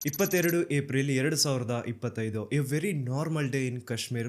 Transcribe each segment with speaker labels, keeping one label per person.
Speaker 1: 22 April 2025 A very normal day in Kashmir.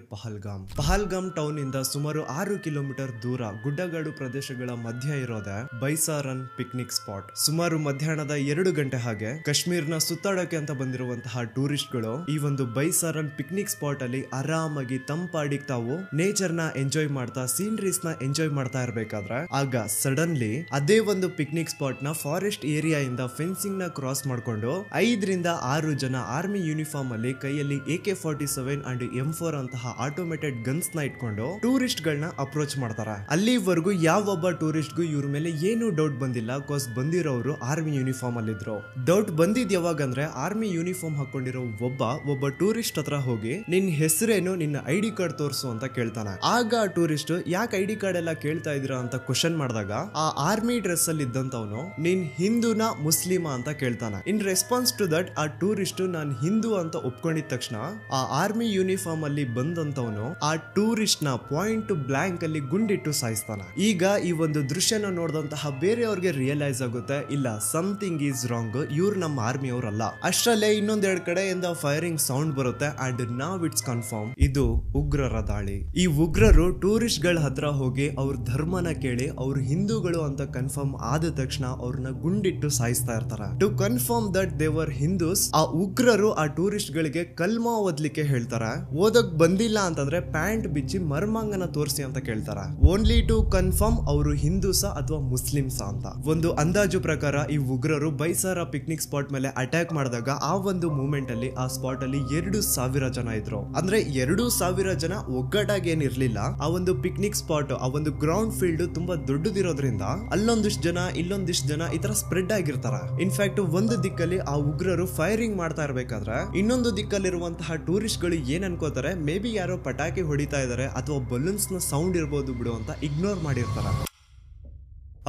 Speaker 1: Pahalgam town ಇಂದ ಸುಮಾರು 6 kilometre ದೂರ ಗುಡ್ಡಗಾಡು ಪ್ರದೇಶಗಳ ಮಧ್ಯ ಇರೋದೆ ಬೈಸಾರನ್ ಪಿಕ್ನಿಕ್ ಸ್ಪಾಟ್. ಸುಮಾರು ಮಧ್ಯಾಹ್ನದ 2 ಗಂಟೆ ಹಾಗೆ ಕಾಶ್ಮೀರ್ನ ಸುತ್ತಾಡೋಕೆ ಅಂತ ಬಂದಿರುವಂತಹ ಟೂರಿಸ್ಟ್ ಗಳು ಈ ಒಂದು ಬೈಸಾರನ್ ಪಿಕ್ನಿಕ್ ಸ್ಪಾಟ್ ಅಲ್ಲಿ ಆರಾಮಾಗಿ ತಂಪಾಡಿ ತಾವು ನೇಚರ್ ನ ಎಂಜಾಯ್ ಮಾಡ್ತಾ ಸೀನರೀಸ್ ನ ಎಂಜಾಯ್ ಮಾಡ್ತಾ ಇರ್ಬೇಕಾದ್ರೆ ಆಗ ಸಡನ್ಲಿ ಅದೇ ಒಂದು ಪಿಕ್ನಿಕ್ ಸ್ಪಾಟ್ ನ ಫಾರೆಸ್ಟ್ ಏರಿಯಾ ಇಂದ ಫೆನ್ಸಿಂಗ್ ನ ಕ್ರಾಸ್ ಮಾಡ್ಕೊಂಡು 5 ರಿಂದ 6 ಜನ ಆರ್ಮಿ ಯೂನಿಫಾರ್ಮ್ ಅಲ್ಲಿ ಕೈಯಲ್ಲಿ AK-47 ಅಂಡ್ M4 ಅಂತಹ ಆಟೋಮೇಟೆಡ್ ಗನ್ಸ್ ನ ಇಟ್ಕೊಂಡು ಟೂರಿಸ್ಟ್ ಗಳನ್ನ ಅಪ್ರೋಚ್ ಮಾಡ್ತಾರೆ. ಅಲ್ಲಿವರೆಗೂ ಯಾವೊಬ್ಬ ಟೂರಿಸ್ಟ್ ಗೂ ಇವ್ರ ಮೇಲೆ ಏನು ಡೌಟ್ ಬಂದಿಲ್ಲ, ಕಾಸ್ ಬಂದಿರೋರು ಆರ್ಮಿ ಯೂನಿಫಾರ್ಮ್ ಅಲ್ಲಿ ಇದ್ರು. ಡೌಟ್ ಬಂದಿದ್ ಯಾವಾಗ ಅಂದ್ರೆ ಆರ್ಮಿ ಯೂನಿಫಾರ್ಮ್ ಹಾಕೊಂಡಿರೋ ಒಬ್ಬ ಟೂರಿಸ್ಟ್ ಹತ್ರ ಹೋಗಿ ನಿನ್ ಹೆಸರೇನು, ನಿನ್ನ ID ಕಾರ್ಡ್ ತೋರಿಸು ಅಂತ ಕೇಳ್ತಾನೆ. ಆಗ ಆ ಟೂರಿಸ್ಟ್ ಯಾಕೆ ID ಕಾರ್ಡ್ ಎಲ್ಲ ಕೇಳ್ತಾ ಇದೀರಾ ಅಂತ ಕ್ವಶನ್ ಮಾಡಿದಾಗ ಆ ಆರ್ಮಿ ಡ್ರೆಸ್ ಅಲ್ಲಿ ಇದ್ದಂತವನು ನೀನ್ ಹಿಂದೂನಾ ಮುಸ್ಲಿಮಾ ಅಂತ ಕೇಳ್ತಾನೆ. ಇನ್ ರೆಸ್ಪಾನ್ಸ್ ಟು ದಟ್ ಆ ಟೂರಿಸ್ಟ್ ನಾನು ಹಿಂದೂ ಅಂತ ಒಪ್ಕೊಂಡಿದ ತಕ್ಷಣ ಆ ಆರ್ಮಿ ಯೂನಿಫಾರ್ಮ್ ಅಲ್ಲಿ ಬಂದಂತವನು ಆ ಟೂರಿಸ್ಟ್ ನ ಪಾಯಿಂಟ್ ಬ್ಲಾಂಕ್ ಅಲ್ಲಿ ಗುಂಡಿಟ್ಟು ಸಾಯಿಸ್ತಾನೆ. ಈಗ ಈ ಒಂದು ದೃಶ್ಯನ ನೋಡಿದಂತಹ ಬೇರೆಯವ್ರಿಗೆ ರಿಯಲೈಸ್ ಆಗುತ್ತೆ, ಇಲ್ಲ ಸಮಥಿಂಗ್ ಈಸ್ ರಾಂಗ್, ಇವ್ರು ನಮ್ಮ ಆರ್ಮಿ ಅವರಲ್ಲ. ಅಷ್ಟರಲ್ಲೇ ಇನ್ನೊಂದೆರಡು ಕಡೆಯಿಂದ ಫೈರಿಂಗ್ ಸೌಂಡ್ ಬರುತ್ತೆ ಅಂಡ್ ನಾವ್ ಇಟ್ಸ್ ಕನ್ಫರ್ಮ್ ಇದು ಉಗ್ರರ ದಾಳಿ. ಈ ಉಗ್ರರು ಟೂರಿಸ್ಟ್ ಗಳ ಹತ್ರ ಹೋಗಿ ಅವ್ರ ಧರ್ಮನ ಕೇಳಿ ಅವ್ರು ಹಿಂದೂಗಳು ಅಂತ ಕನ್ಫರ್ಮ್ ಆದ ತಕ್ಷಣ ಅವ್ರನ್ನ ಗುಂಡಿಟ್ಟು ಸಾಯಿಸ್ತಾ ಇರ್ತಾರೆ. To confirm that they were Hindus, ಆ ಉಗ್ರರು ಆ ಟೂರಿಸ್ಟ್ ಗಳಿಗೆ ಕಲ್ಮಾ ಓದ್ಲಿಕ್ಕೆ ಹೇಳ್ತಾರೆ. ಓದಕ್ ಬಂದಿಲ್ಲ ಅಂತಂದ್ರೆ ಪ್ಯಾಂಟ್ ಬಿಚ್ಚಿ ಮರ್ಮಾಂಗನ ತೋರಿಸಿ ಅಂತ ಕೇಳ್ತಾರೆ. ಓನ್ಲಿ ಟು ಕನ್ಫರ್ಮ್ ಅವರು ಹಿಂದೂಸ ಅಥವಾ ಮುಸ್ಲಿಮ್ಸ ಅಂತ. ಒಂದು ಅಂದಾಜು ಪ್ರಕಾರ ಈ ಉಗ್ರರು ಬೈಸಾರ ಪಿಕ್ನಿಕ್ ಸ್ಪಾಟ್ ಮೇಲೆ ಅಟ್ಯಾಕ್ ಮಾಡಿದಾಗ ಆ ಒಂದು ಮೂಮೆಂಟ್ ಅಲ್ಲಿ ಆ ಸ್ಪಾಟ್ ಅಲ್ಲಿ 2,000 ಜನ ಇದ್ರು. ಅಂದ್ರೆ 2,000 ಜನ ಒಗ್ಗಟ್ಟಾಗಿ ಏನಿರ್ಲಿಲ್ಲ. ಆ ಒಂದು ಪಿಕ್ನಿಕ್ ಸ್ಪಾಟ್, ಆ ಒಂದು ಗ್ರೌಂಡ್ ಫೀಲ್ಡ್ ತುಂಬಾ ದೊಡ್ಡದಿರೋದ್ರಿಂದ ಅಲ್ಲೊಂದಿಷ್ಟು ಜನ ಇಲ್ಲೊಂದಿಷ್ಟು ಜನ ಈ ತರ ಸ್ಪ್ರೆಡ್ ಆಗಿರ್ತಾರ. ಇನ್ಫ್ಯಾಕ್ಟ್ ಒಂದು ದಿಕ್ಕಲ್ಲಿ ಆ ಉಗ್ರರು ಫೈರಿಂಗ್ ಮಾಡ್ತಾ ಇರ್ಬೇಕಾದ್ರೆ ಇನ್ನೊಂದು ದಿಕ್ಕಲ್ಲಿರುವಂತಹ ಟೂರಿಸ್ಟ್ ಗಳು ಏನ್ ಅನ್ಕೋತಾರೆ, ಮೇ ಬಿ ಯಾರೋ ಪಟಾಕಿ ಹೊಡಿತಾ ಇದಾರೆ ಅಥವಾ ಬಲೂನ್ಸ್ ನ ಸೌಂಡ್ ಇರ್ಬೋದು ಬಿಡು ಅಂತ ಇಗ್ನೋರ್ ಮಾಡಿರ್ತಾರ.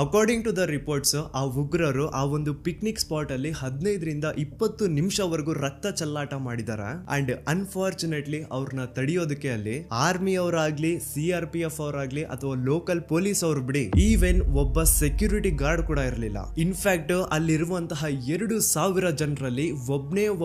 Speaker 1: ಅಕಾರ್ಡಿಂಗ್ ಟು ದ ರಿಪೋರ್ಟ್ಸ್ ಆ ಉಗ್ರರು ಆ ಒಂದು ಪಿಕ್ನಿಕ್ ಸ್ಪಾಟ್ ಅಲ್ಲಿ 15 ರಿಂದ 20 ನಿಮಿಷವರೆಗೂ ರಕ್ತ ಚಲ್ಲಾಟ ಮಾಡಿದಾರೆ. ಅಂಡ್ ಅನ್ಫಾರ್ಚುನೇಟ್ಲಿ ಅವ್ರನ್ನ ತಡೆಯೋದಕ್ಕೆ ಅಲ್ಲಿ ಆರ್ಮಿ ಅವರಾಗ್ಲಿ, CRPF ಅವರಾಗ್ಲಿ ಅಥವಾ ಲೋಕಲ್ ಪೊಲೀಸ್ ಅವ್ರು ಬಿಡಿ, ಈವನ್ ಒಬ್ಬ ಸೆಕ್ಯೂರಿಟಿ ಗಾರ್ಡ್ ಕೂಡ ಇರಲಿಲ್ಲ. ಇನ್ಫ್ಯಾಕ್ಟ್ ಅಲ್ಲಿರುವಂತಹ 2,000 ಜನರಲ್ಲಿ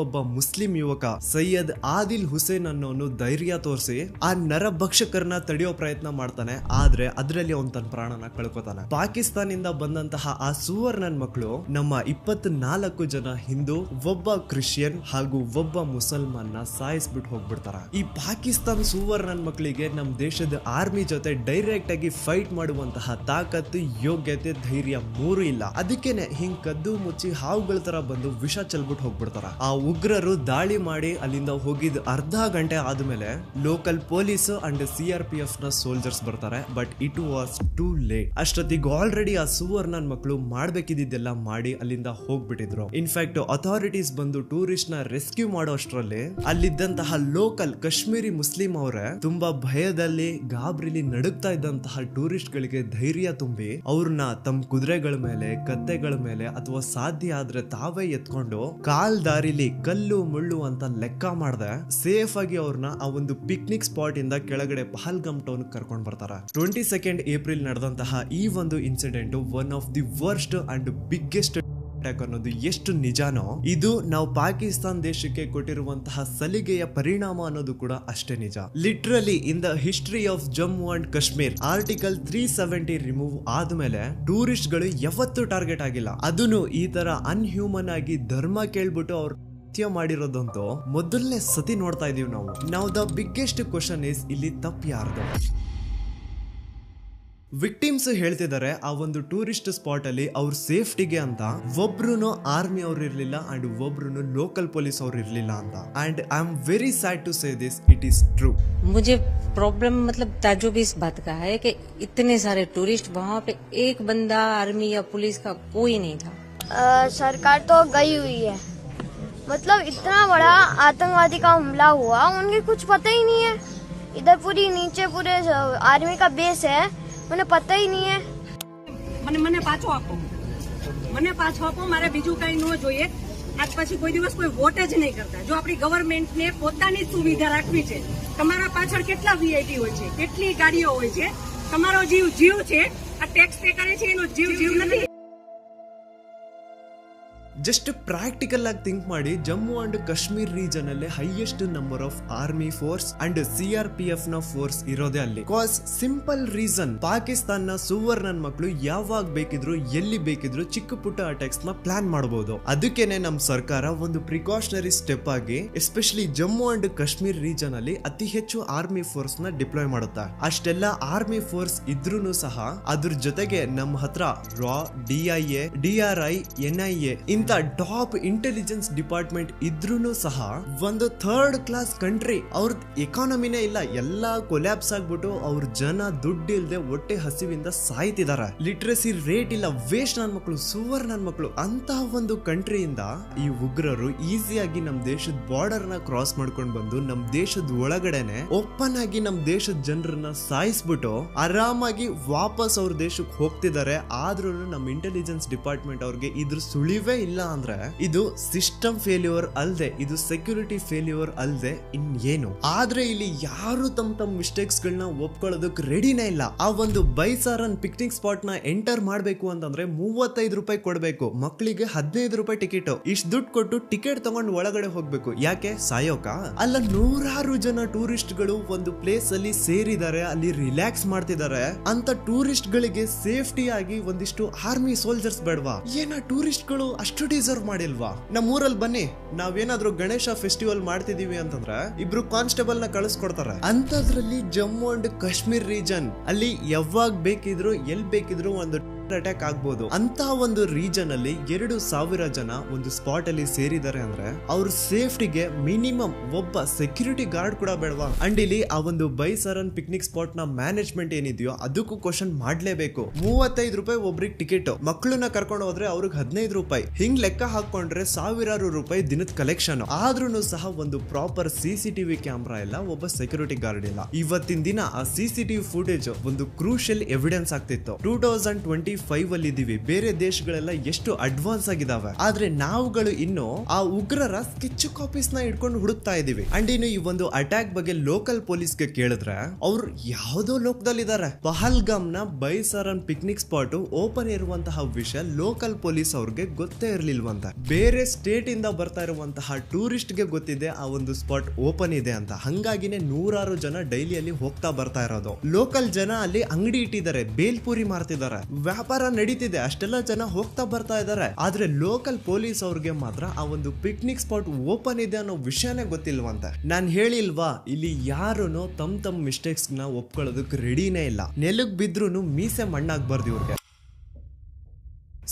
Speaker 1: ಒಬ್ಬ ಮುಸ್ಲಿಂ ಯುವಕ ಸೈಯದ್ ಆದಿಲ್ ಹುಸೇನ್ ಅನ್ನೋನು ಧೈರ್ಯ ತೋರಿಸಿ ಆ ನರಭಕ್ಷಕರನ್ನ ತಡೆಯೋ ಪ್ರಯತ್ನ ಮಾಡ್ತಾನೆ. ಆದ್ರೆ ಅದರಲ್ಲಿ ಅವನ್ ತನ್ನ ಪ್ರಾಣನ ಕಳ್ಕೊತಾನೆ. ಪಾಕಿಸ್ತಾನದಿಂದ ಬಂದಂತಹ ಆ ಸುವರ್ಣನ್ ಮಕ್ಕಳು ನಮ್ಮ 24 ಜನ ಹಿಂದೂ, ಒಬ್ಬ ಕ್ರಿಶ್ಚಿಯನ್ ಹಾಗೂ ಒಬ್ಬ ಮುಸಲ್ಮಾನ್ ನ ಸಾಯಿಸ್ಬಿಟ್ಟು ಹೋಗ್ಬಿಡ್ತಾರ. ಈ ಪಾಕಿಸ್ತಾನ್ ಸುವರ್ಣನ್ ಮಕ್ಕಳಿಗೆ ನಮ್ಮ ದೇಶದ ಆರ್ಮಿ ಜೊತೆ ಡೈರೆಕ್ಟ್ ಆಗಿ ಫೈಟ್ ಮಾಡುವಂತಹ ತಾಕತ್ತು, ಯೋಗ್ಯತೆ, ಧೈರ್ಯ ಮೂರು ಇಲ್ಲ. ಅದಕ್ಕೇನೆ ಹಿಂಗ್ ಕದ್ದು ಮುಚ್ಚಿ ಹಾವುಗಳ ತರ ಬಂದು ವಿಷ ಚೆಲ್ಬಿಟ್ಟು ಹೋಗ್ಬಿಡ್ತಾರ. ಆ ಉಗ್ರರು ದಾಳಿ ಮಾಡಿ ಅಲ್ಲಿಂದ ಹೋಗಿದ್ ಅರ್ಧ ಗಂಟೆ ಆದ್ಮೇಲೆ ಲೋಕಲ್ ಪೊಲೀಸ್ ಅಂಡ್ CRPF ನ ಸೋಲ್ಜರ್ಸ್ ಬರ್ತಾರೆ. But it was too late. ಅಷ್ಟೊತ್ತಿಗೆ ಆಲ್ರೆಡಿ ಆ ಸುವರ್ಣನ್ ಮಕ್ಕಳು ಮಾಡ್ಬೇಕಿದ್ದೆಲ್ಲ ಮಾಡಿ ಅಲ್ಲಿಂದ ಹೋಗ್ಬಿಟ್ಟಿದ್ರು. ಇನ್ಫ್ಯಾಕ್ಟ್ ಅಥಾರಿಟೀಸ್ ಬಂದು ಟೂರಿಸ್ಟ್ ನ ರೆಸ್ಕ್ಯೂ ಮಾಡೋ ಅಷ್ಟರಲ್ಲಿ ಅಲ್ಲಿದ್ದಂತಹ ಲೋಕಲ್ ಕಾಶ್ಮೀರಿ ಮುಸ್ಲಿಂ ಅವರೇ ತುಂಬಾ ಭಯದಲ್ಲಿ ಗಾಬರಿಲಿ ನಡುಗ್ತಾ ಇದ್ದಂತಹ ಟೂರಿಸ್ಟ್ ಗಳಿಗೆ ಧೈರ್ಯ ತುಂಬಿ ಅವ್ರನ್ನ ತಮ್ಮ ಕುದುರೆಗಳ ಮೇಲೆ, ಕತ್ತೆಗಳ ಮೇಲೆ ಅಥವಾ ಸಾಧ್ಯ ಆದ್ರೆ ತಾವೇ ಎತ್ಕೊಂಡು ಕಾಲ್ ದಾರಿಲಿ ಕಲ್ಲು ಮುಳ್ಳು ಅಂತ ಲೆಕ್ಕ ಮಾಡದೆ ಸೇಫ್ ಆಗಿ ಅವ್ರನ್ನ ಆ ಒಂದು ಪಿಕ್ನಿಕ್ ಸ್ಪಾಟ್ ಇಂದ ಕೆಳಗಡೆ ಪಹಲ್ಗಾಮ್ ಟೌನ್ ಕರ್ಕೊಂಡ್ ಬರ್ತಾರೆ. 22 ಏಪ್ರಿಲ್ ನಡೆದಂತಹ ಈ ಒಂದು incident one of the worst and biggest attack ಅನ್ನೋದು ಎಷ್ಟು ನಿಜಾನೋ ಇದು ನಾವು ಪಾಕಿಸ್ತಾನ ದೇಶಕ್ಕೆ ಕೊಟ್ಟಿರುವಂತಹ ಸಲಿಗೆಯ ಪರಿಣಾಮ ಅನ್ನೋದು ಕೂಡ ಅಷ್ಟೇ ನಿಜ. Literally in the history of Jammu and Kashmir article 370 remove ಆದ್ಮೇಲೆ ಟೂರಿಸ್ಟ್ ಗಳು ಯಾವತ್ತೂ ಟಾರ್ಗೆಟ್ ಆಗಿಲ್ಲ. ಅದನ್ನು ಈ ತರ ಅನ್ಹ್ಯೂಮನ್ ಆಗಿ ಧರ್ಮ ಕೇಳ್ಬಿಟ್ಟು ಅವ್ರ ಮಾಡಿರೋದಂತೂ ಮೊದಲನೇ ಸತಿ ನೋಡ್ತಾ ಇದೀವಿ ನಾವು. ನಾವು ದ ಬಿಗ್ಗೆಸ್ಟ್ ಕ್ವಶನ್ ಇಸ್ ಇಲ್ಲಿ ತಪ್ಪು ಯಾರ್ದು? ವಿಕ್ಟಿಮ್ಸ್ ಹೇಳ್ತಿದ್ದಾರೆ ಆ ಒಂದು ಟೂರಿಸ್ಟ್ ಸ್ಪಾಟ್ ಅಲ್ಲಿ ಅವ್ರ ಸೇಫ್ಟಿಗೆ ಅಂತ ಒಬ್ರು ಆರ್ಮಿ ಅವ್ರು ಇರ್ಲಿಲ್ಲ ಅಂಡ್ ಒಬ್ರು ಲೋಕಲ್ ಪೊಲೀಸ್ ಅವ್ರು ಇರ್ಲಿಲ್ಲ ಅಂತ. And I am very sad to say this, it is true.
Speaker 2: मुझे प्रॉब्लम मतलब ताज्जुब इस बात का है कि इतने सारे टूरिस्ट, वहाँ पे एक बंदा आर्मी या पुलिस का कोई नहीं था.
Speaker 3: सरकार तो गई हुई है, मतलब इतना बड़ा आतंकवादी का हमला हुआ, उनके कुछ पता ही नहीं है. इधर पूरी नीचे पूरे आर्मी का बेस है, મને પતા ही नहीं है.
Speaker 4: મને પાછો આપો મારે બીજું કઈ ન જોઈએ. આજ પછી કોઈ દિવસ કોઈ વોટ જ નહીં કરતા. જો આપણી ગવર્મેન્ટને પોતાની સુવિધા રાખવી છે, તમારા પાછળ કેટલા VIP હોય છે, કેટલી ગાડીઓ હોય છે, તમારો જીવ છે, આ ટેક્સ પે કરે છે એનો જીવ નથી.
Speaker 1: ಜಸ್ಟ್ ಪ್ರಾಕ್ಟಿಕಲ್ ಆಗಿ ಥಿಂಕ್ ಮಾಡಿ, ಜಮ್ಮು ಅಂಡ್ ಕಾಶ್ಮೀರ್ ರೀಜನ್ ಅಲ್ಲಿ highest number of army force and CRPF ನ ಫೋರ್ಸ್ ಇರೋದೇ ಅಲ್ಲಿ. ಕಾಸ್ ಸಿಂಪಲ್ ರೀಸನ್, ಪಾಕಿಸ್ತಾನ ಸುವರ್ಣನ್ ಮಕ್ಕಳು ಯಾವಾಗ ಬೇಕಿದ್ರು ಎಲ್ಲಿ ಬೇಕಿದ್ರು ಚಿಕ್ಕ ಪುಟ್ಟ ಅಟ್ಯಾಕ್ಸ್ ನ ಪ್ಲಾನ್ ಮಾಡಬಹುದು. ಅದಕ್ಕೇನೆ ನಮ್ ಸರ್ಕಾರ ಒಂದು ಪ್ರಿಕಾಷನರಿ ಸ್ಟೆಪ್ ಆಗಿ especially Jammu and Kashmir region ಅಲ್ಲಿ ಅತಿ ಹೆಚ್ಚು ಆರ್ಮಿ ಫೋರ್ಸ್ ನ ಡಿಪ್ಲಾಯ್ ಮಾಡುತ್ತೆ. ಅಷ್ಟೆಲ್ಲ ಆರ್ಮಿ ಫೋರ್ಸ್ ಇದ್ರೂನು ಸಹ ಅದ್ರ ಜೊತೆಗೆ ನಮ್ಮ ಹತ್ರ ರಾ, DIA, DRI, NIA ಇಂತ ಟಾಪ್ ಇಂಟೆಲಿಜೆನ್ಸ್ ಡಿಪಾರ್ಟ್ಮೆಂಟ್ ಇದ್ರೂನು ಸಹ ಒಂದು ಥರ್ಡ್ ಕ್ಲಾಸ್ ಕಂಟ್ರಿ, ಅವ್ರ ಎಕಾನಮಿನೇ ಇಲ್ಲ, ಎಲ್ಲಾ ಕೊಲ್ಯಾಪ್ಸ್ ಆಗ್ಬಿಟ್ಟು ಅವ್ರ ಜನ ದುಡ್ಡು ಇಲ್ದೆ ಹೊಟ್ಟೆ ಹಸಿವಿಂದ ಸಾಯ್ತಿದಾರೆ. ಲಿಟ್ರಸಿ ರೇಟ್ ಇಲ್ಲ, ವೇಸ್ಟ್ ನನ್ ಮಕ್ಕಳು, ಸುವರ್ಣ ನನ್ ಮಕ್ಕಳು ಅಂತ ಒಂದು ಕಂಟ್ರಿಯಿಂದ ಈ ಉಗ್ರರು ಈಸಿಯಾಗಿ ನಮ್ ದೇಶದ ಬಾರ್ಡರ್ ನ ಕ್ರಾಸ್ ಮಾಡ್ಕೊಂಡ್ ಬಂದು ನಮ್ ದೇಶದ ಒಳಗಡೆನೆ ಓಪನ್ ಆಗಿ ನಮ್ ದೇಶದ ಜನರನ್ನ ಸಾಯಿಸ್ಬಿಟ್ಟು ಆರಾಮಾಗಿ ವಾಪಸ್ ಅವ್ರ ದೇಶಕ್ಕೆ ಹೋಗ್ತಿದ್ದಾರೆ. ಆದ್ರೂ ನಮ್ ಇಂಟೆಲಿಜೆನ್ಸ್ ಡಿಪಾರ್ಟ್ಮೆಂಟ್ ಅವ್ರಿಗೆ ಇದ್ರ ಸುಳಿವೇ ಇಲ್ಲ ಅಂದ್ರೆ ಇದು ಸಿಸ್ಟಮ್ ಫೇಲ್ಯೂರ್ ಅಲ್ದೆ, ಇದು ಸೆಕ್ಯೂರಿಟಿ ಫೇಲ್ಯೂರ್ ಅಲ್ದೆ ಇನ್ನೇನು. ಆದ್ರೆ ಇಲ್ಲಿ ಯಾರು ತಮ್ಮ ಮಿಸ್ಟೇಕ್ಸ್ ಗಳನ್ನ ಒಪ್ಕೊಳ್ಳೋದಕ್ಕೆ ರೆಡಿನೇ ಇಲ್ಲ. ಆ ಒಂದು ಬೈಸಾರನ್ ಪಿಕ್ನಿಕ್ ಸ್ಪಾಟ್ ನ ಎಂಟರ್ ಮಾಡ್ಬೇಕು ಅಂತಂದ್ರೆ 35 ರೂಪಾಯಿ ಕೊಡ್ಬೇಕು, ಮಕ್ಕಳಿಗೆ 15 ರೂಪಾಯಿ ಟಿಕೆಟ್. ಇಷ್ಟು ದುಡ್ಡು ಕೊಟ್ಟು ಟಿಕೆಟ್ ತಗೊಂಡು ಒಳಗಡೆ ಹೋಗ್ಬೇಕು. ಯಾಕೆ? ಸಾಯೋಕ ಅಲ್ಲ. ನೂರಾರು ಜನ ಟೂರಿಸ್ಟ್ ಗಳು ಒಂದು ಪ್ಲೇಸ್ ಅಲ್ಲಿ ಸೇರಿದ್ದಾರೆ, ಅಲ್ಲಿ ರಿಲ್ಯಾಕ್ಸ್ ಮಾಡ್ತಿದ್ದಾರೆ. ಅಂತ ಟೂರಿಸ್ಟ್ ಗಳಿಗೆ ಸೇಫ್ಟಿ ಆಗಿ ಒಂದಿಷ್ಟು ಆರ್ಮಿ ಸೋಲ್ಜರ್ಸ್ ಬೇಡವಾ? ಏನ ಟೂರಿಸ್ಟ್ ಗಳು ಅಷ್ಟು ಡಿಸರ್ವ್ ಮಾಡಿಲ್ವಾ? ನಮ್ಮ ಊರಲ್ಲಿ ಬನ್ನಿ, ನಾವೇನಾದ್ರೂ ಗಣೇಶ ಫೆಸ್ಟಿವಲ್ ಮಾಡ್ತಿದೀವಿ ಅಂತಂದ್ರೆ ಇಬ್ರು ಕಾನ್ಸ್ಟೇಬಲ್ ನ ಕಳಿಸ್ಕೊಡ್ತಾರೆ. ಅಂತದ್ರಲ್ಲಿ ಜಮ್ಮು ಅಂಡ್ ಕಾಶ್ಮೀರ್ ರೀಜನ್ ಅಲ್ಲಿ ಯಾವಾಗ ಬೇಕಿದ್ರು ಎಲ್ ಬೇಕಿದ್ರು ಒಂದು ಅಟ್ಯಾಕ್ ಆಗ್ಬೋದು. ಅಂತ ಒಂದು ರೀಜನ್ ಅಲ್ಲಿ 2000 ಜನ ಒಂದು ಸ್ಪಾಟ್ ಅಲ್ಲಿ ಸೇರಿದ್ದಾರೆ ಅಂದ್ರೆ ಅವ್ರ ಸೇಫ್ಟಿಗೆ ಮಿನಿಮಮ್ ಒಬ್ಬ ಸೆಕ್ಯೂರಿಟಿ ಗಾರ್ಡ್ ಕೂಡ ಬೇಡವಾ? ಅಂಡ್ ಇಲ್ಲಿ ಆ ಒಂದು ಬೈಸಾರನ್ ಪಿಕ್ನಿಕ್ ಸ್ಪಾಟ್ ನ ಮ್ಯಾನೇಜ್ಮೆಂಟ್ ಏನಿದೆಯೋ ಅದಕ್ಕೂ ಕ್ವಶನ್ ಮಾಡ್ಲೇಬೇಕು. 35 ರೂಪಾಯಿ ಒಬ್ರಿಗೆ ಟಿಕೆಟ್, ಮಕ್ಕಳನ್ನ ಕರ್ಕೊಂಡು ಹೋದ್ರೆ ಅವ್ರಿಗೆ 15 ರೂಪಾಯಿ, ಹಿಂಗ್ ಲೆಕ್ಕ ಹಾಕೊಂಡ್ರೆ ಸಾವಿರಾರು ರೂಪಾಯಿ ದಿನದ ಕಲೆಕ್ಷನ್. ಆದ್ರೂ ಸಹ ಒಂದು ಪ್ರಾಪರ್ CCTV ಕ್ಯಾಮ್ರಾ ಇಲ್ಲ, ಒಬ್ಬ ಸೆಕ್ಯೂರಿಟಿ ಗಾರ್ಡ್ ಇಲ್ಲ. ಇವತ್ತಿನ ದಿನ ಆ CCTV ಫುಟೇಜ್ ಒಂದು ಕ್ರೂಷಿಯಲ್ ಎವಿಡೆನ್ಸ್ ಆಗ್ತಿತ್ತು. 2025 ಅಲ್ಲಿ ಇದೀವಿ, ಬೇರೆ ದೇಶಗಳೆಲ್ಲ ಎಷ್ಟು ಅಡ್ವಾನ್ಸ್ ಆಗಿದಾವೆ. ಆದ್ರೆ ನಾವುಗಳು ಇನ್ನು ಆ ಉಗ್ರರ ಸ್ಕೆಚ್ ಕಾಪೀಸ್ ನ ಇಟ್ಕೊಂಡು ಹುಡುಕ್ತಾ ಇದೀವಿ. ಅಂಡ್ ಇನ್ನು ಈ ಒಂದು ಅಟ್ಯಾಕ್ ಬಗ್ಗೆ ಲೋಕಲ್ ಪೊಲೀಸ್ಗೆ ಕೇಳಿದ್ರೆ ಅವ್ರು ಯಾವ್ದೋ ಲೋಕದಲ್ಲಿದ್ದಾರೆ. ಪಹಲ್ಗಾಮ್ ನ ಬೈಸಾರನ್ ಪಿಕ್ನಿಕ್ ಸ್ಪಾಟ್ ಓಪನ್ ಇರುವಂತಹ ವಿಷಯ ಲೋಕಲ್ ಪೊಲೀಸ್ ಅವ್ರಿಗೆ ಗೊತ್ತೇ ಇರ್ಲಿಲ್ವಂತ. ಬೇರೆ ಸ್ಟೇಟ್ ಇಂದ ಬರ್ತಾ ಇರುವಂತಹ ಟೂರಿಸ್ಟ್ ಗೆ ಗೊತ್ತಿದೆ ಆ ಒಂದು ಸ್ಪಾಟ್ ಓಪನ್ ಇದೆ ಅಂತ. ಹಂಗಾಗಿನೇ ನೂರಾರು ಜನ ಡೈಲಿ ಅಲ್ಲಿ ಹೋಗ್ತಾ ಬರ್ತಾ ಇರೋದು. ಲೋಕಲ್ ಜನ ಅಲ್ಲಿ ಅಂಗಡಿ ಇಟ್ಟಿದ್ದಾರೆ, ಬೇಲ್ಪುರಿ ಮಾರ್ತಿದ್ದಾರೆ, ವ್ಯಾಪಾರ ನಡೀತಿದೆ, ಅಷ್ಟೆಲ್ಲ ಜನ ಹೋಗ್ತಾ ಬರ್ತಾ ಇದ್ದಾರೆ. ಆದ್ರೆ ಲೋಕಲ್ ಪೊಲೀಸ್ ಅವ್ರಿಗೆ ಮಾತ್ರ ಆ ಒಂದು ಪಿಕ್ನಿಕ್ ಸ್ಪಾಟ್ ಓಪನ್ ಇದೆ ಅನ್ನೋ ವಿಷಯನೇ ಗೊತ್ತಿಲ್ವಂತೆ. ನಾನ್ ಹೇಳಿಲ್ವಾ, ಇಲ್ಲಿ ಯಾರುನು ತಮ್ಮ ಮಿಸ್ಟೇಕ್ಸ್ ನ ಒಪ್ಕೊಳ್ಳೋದಕ್ಕೆ ರೆಡಿನೇ ಇಲ್ಲ. ನೆಲಕ್ ಬಿದ್ರೂ ಮೀಸೆ ಮಣ್ಣಾಗ್ಬಾರ್ದು ಇವ್ರಿಗೆ.